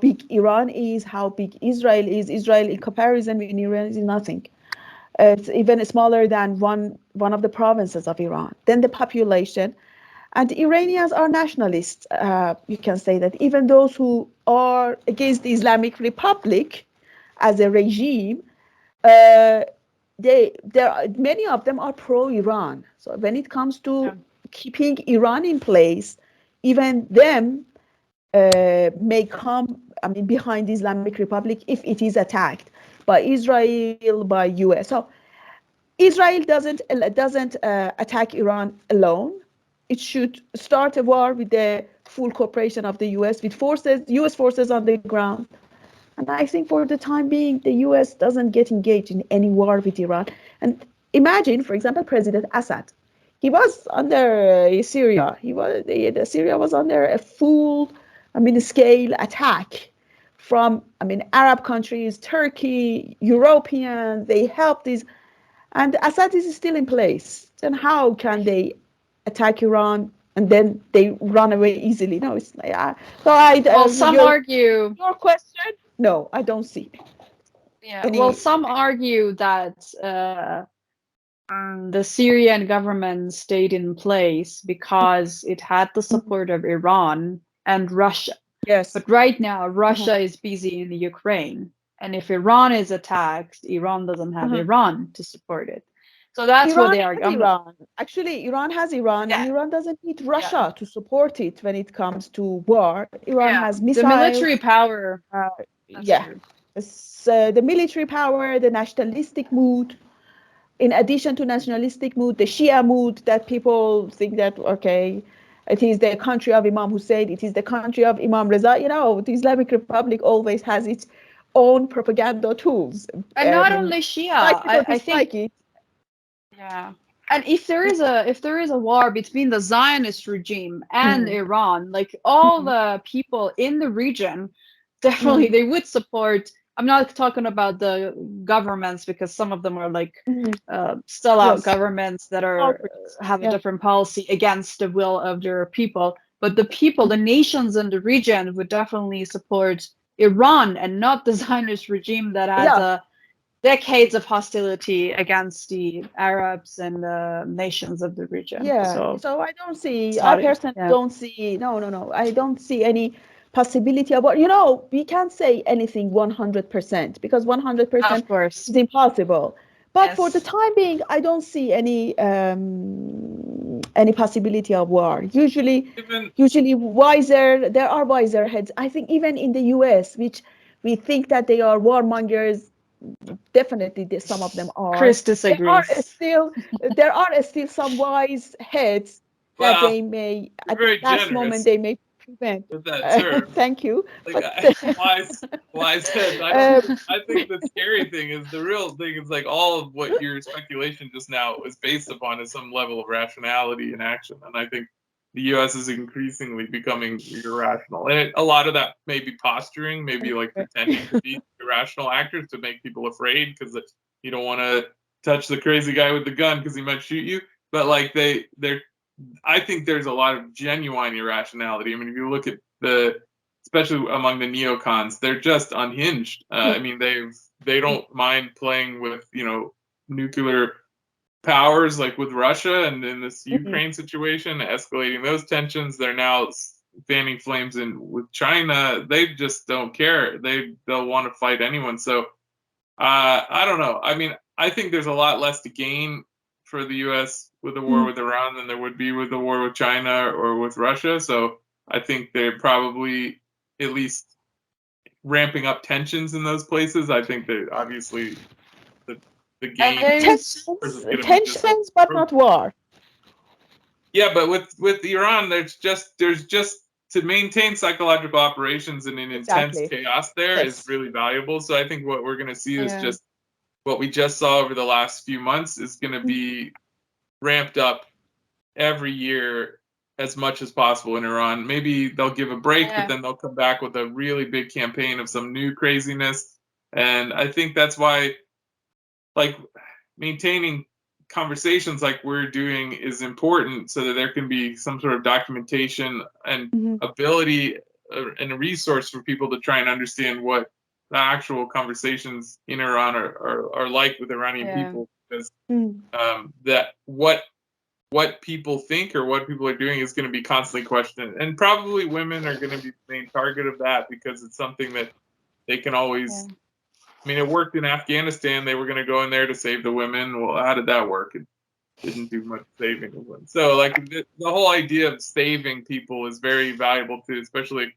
B: big Iran is, how big Israel is. Israel in comparison with Iran is nothing. It's even smaller than one of the provinces of Iran. Then the population, and the Iranians are nationalists. You can say that even those who are against the Islamic Republic as a regime, many of them are pro-Iran. So when it comes to keeping Iran in place, even them may come, behind the Islamic Republic if it is attacked by Israel, by US. So Israel doesn't attack Iran alone. It should start a war with the full cooperation of the US, with US forces on the ground. And I think for the time being, the US doesn't get engaged in any war with Iran. And imagine, for example, President Assad. He was under Syria. Syria was under a full, scale attack from, Arab countries, Turkey, Europeans. They helped these, and Assad is still in place. Then how can they attack Iran and then they run away easily? No, it's like
A: some argue.
B: Your question? No, I don't see.
A: Yeah. Some argue that the Syrian government stayed in place because it had the support of Iran and Russia.
B: Yes.
A: But right now, Russia is busy in the Ukraine. And if Iran is attacked, Iran doesn't have Iran to support it. So that's what they argue.
B: Iran. Actually, Iran has Iran, and Iran doesn't need Russia to support it when it comes to war. Iran has missiles.
A: The military power.
B: The military power, the nationalistic mood. In addition to nationalistic mood, the Shia mood that people think that, okay, it is the country of Imam Hussein, it is the country of Imam Reza. The Islamic Republic always has its own propaganda tools.
A: And not only Shia. I think.
B: It.
A: Yeah. And if there is a war between the Zionist regime and Iran, like all the people in the region, definitely they would support. I'm not talking about the governments because some of them are like sellout
B: Yes.
A: governments that are have a
B: Yeah.
A: different policy against the will of their people. But the people, the nations in the region would definitely support Iran and not the Zionist regime that has a decades of hostility against the Arabs and the nations of the region.
B: Yeah. So I don't see, I
A: Saudi,
B: personally don't see, no. I don't see any possibility about, we can't say anything 100% because 100%
A: of course.
B: is impossible. But for the
A: Yes.
B: time being, I don't see any possibility of war. Usually wiser, there are wiser heads. I think even in the US, which we think that they are warmongers, definitely some of them are.
A: Chris disagrees.
B: There are still some wise heads that they may, at the last moment, they may prevent.
C: With that term.
B: Thank you.
C: Like, wise heads. I think the scary thing is the real thing is like all of what your speculation just now is based upon is some level of rationality in action, and I think the U.S. is increasingly becoming irrational, and a lot of that may be posturing, maybe like pretending to be irrational actors to make people afraid because you don't want to touch the crazy guy with the gun because he might shoot you. But like they're I think there's a lot of genuine irrationality. I mean, if you look at especially among the neocons, they're just unhinged. I mean, they don't mind playing with nuclear powers like with Russia and in this Ukraine situation, escalating those tensions. They're now fanning flames with China. They just don't care. They'll want to fight anyone. So I don't know. I mean, I think there's a lot less to gain for the U.S. with a war with Iran than there would be with a war with China or with Russia. So I think they're probably at least ramping up tensions in those places. I think that obviously the game
B: tensions, but not war.
C: Yeah, but with Iran, there's just to maintain psychological operations in an intense chaos there is really valuable. So I think what we're going to see is just what we just saw over the last few months is going to be ramped up every year as much as possible in Iran. Maybe they'll give a break, but then they'll come back with a really big campaign of some new craziness. And I think that's why, like, maintaining conversations like we're doing is important so that there can be some sort of documentation and ability and a resource for people to try and understand what the actual conversations in Iran are like with Iranian people, because that what people think or what people are doing is going to be constantly questioned, and probably women are going to be the main target of that because it's something that they can always. I mean, it worked in Afghanistan. They were going to go in there to save the women. Well, how did that work? It didn't do much saving of them. So, like, the whole idea of saving people is very valuable to, especially,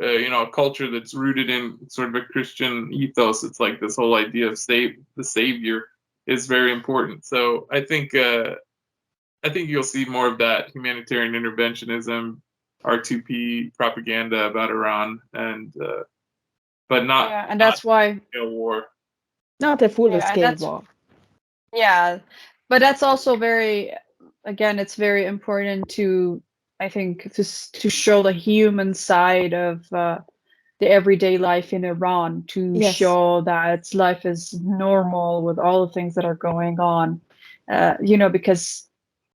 C: a culture that's rooted in sort of a Christian ethos. It's like this whole idea of the savior is very important. So, I think you'll see more of that humanitarian interventionism, R2P propaganda about Iran, and but not.
A: Yeah, and that's why
C: war.
B: Not a full-scale war.
A: Yeah, but that's also it's very important to, I think, to show the human side of the everyday life in Iran, to show that life is normal with all the things that are going on, because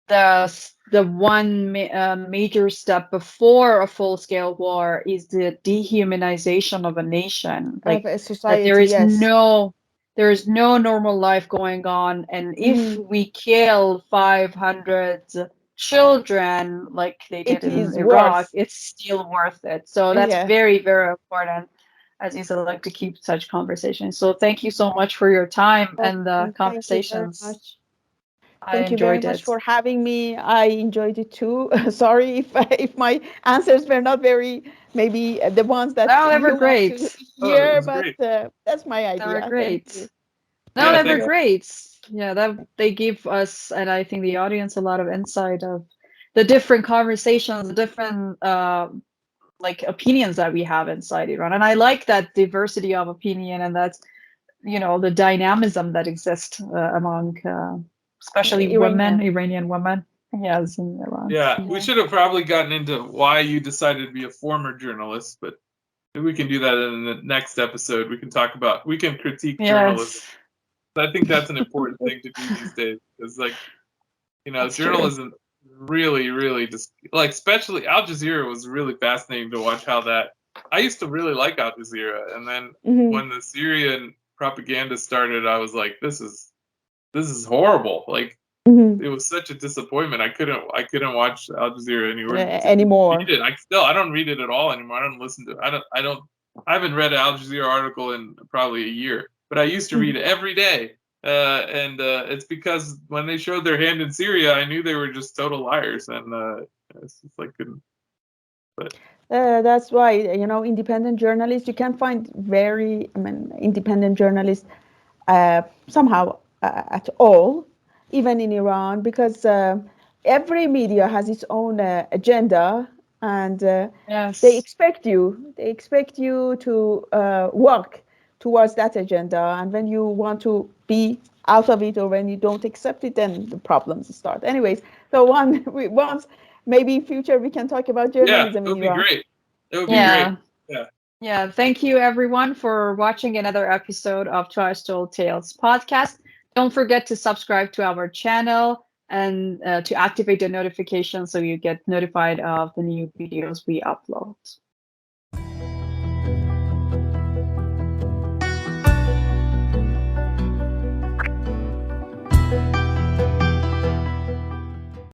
A: the one major step before a full-scale war is the dehumanization of a nation, like
B: of a society.
A: That there is no normal life going on, and if we kill 500 children like they did in Iraq, it's still worth it. So that's very, very important, as you said, like, to keep such conversations. So thank you so much for your time and the conversations.
B: Thank you very much for having me. I enjoyed it too. Sorry if my answers were not very, maybe the ones that
A: they were great.
B: But that's my idea.
A: They were great. They were great. Yeah, they give us, and I think the audience, a lot of insight of the different conversations, the different opinions that we have inside Iran. And I like that diversity of opinion, and that's the dynamism that exists among especially women,
B: Iranian.
A: Iranian women. Yes, in Iran.
C: Yeah, we should have probably gotten into why you decided to be a former journalist, but maybe we can do that in the next episode. We can critique journalism.
A: Yes,
C: I think that's an important thing to do these days. It's like,
A: that's true.
C: journalism really, really just like, especially Al Jazeera was really fascinating to watch how that. I used to really like Al Jazeera, and then when the Syrian propaganda started, I was like, this is horrible. Like, it was such a disappointment. I couldn't watch Al Jazeera anymore.
B: Anymore.
C: Read it. I don't read it at all anymore. I don't listen to it. I haven't read an Al Jazeera article in probably a year, but I used to read it every day. And it's because when they showed their hand in Syria, I knew they were just total liars, and it's just like couldn't. But
B: That's why, independent journalists, you can't find independent journalists somehow at all, even in Iran, because every media has its own agenda, and
A: Yes.
B: they expect you to work towards that agenda. And when you want to be out of it, or when you don't accept it, then the problems start. Anyways, so once maybe in future we can talk about journalism
C: it
B: in
C: would be
B: Iran.
C: great. It would be great. Yeah.
A: Yeah, thank you everyone for watching another episode of Twice Told Tales podcast. Don't forget to subscribe to our channel and to activate the notification so you get notified of the new videos we upload.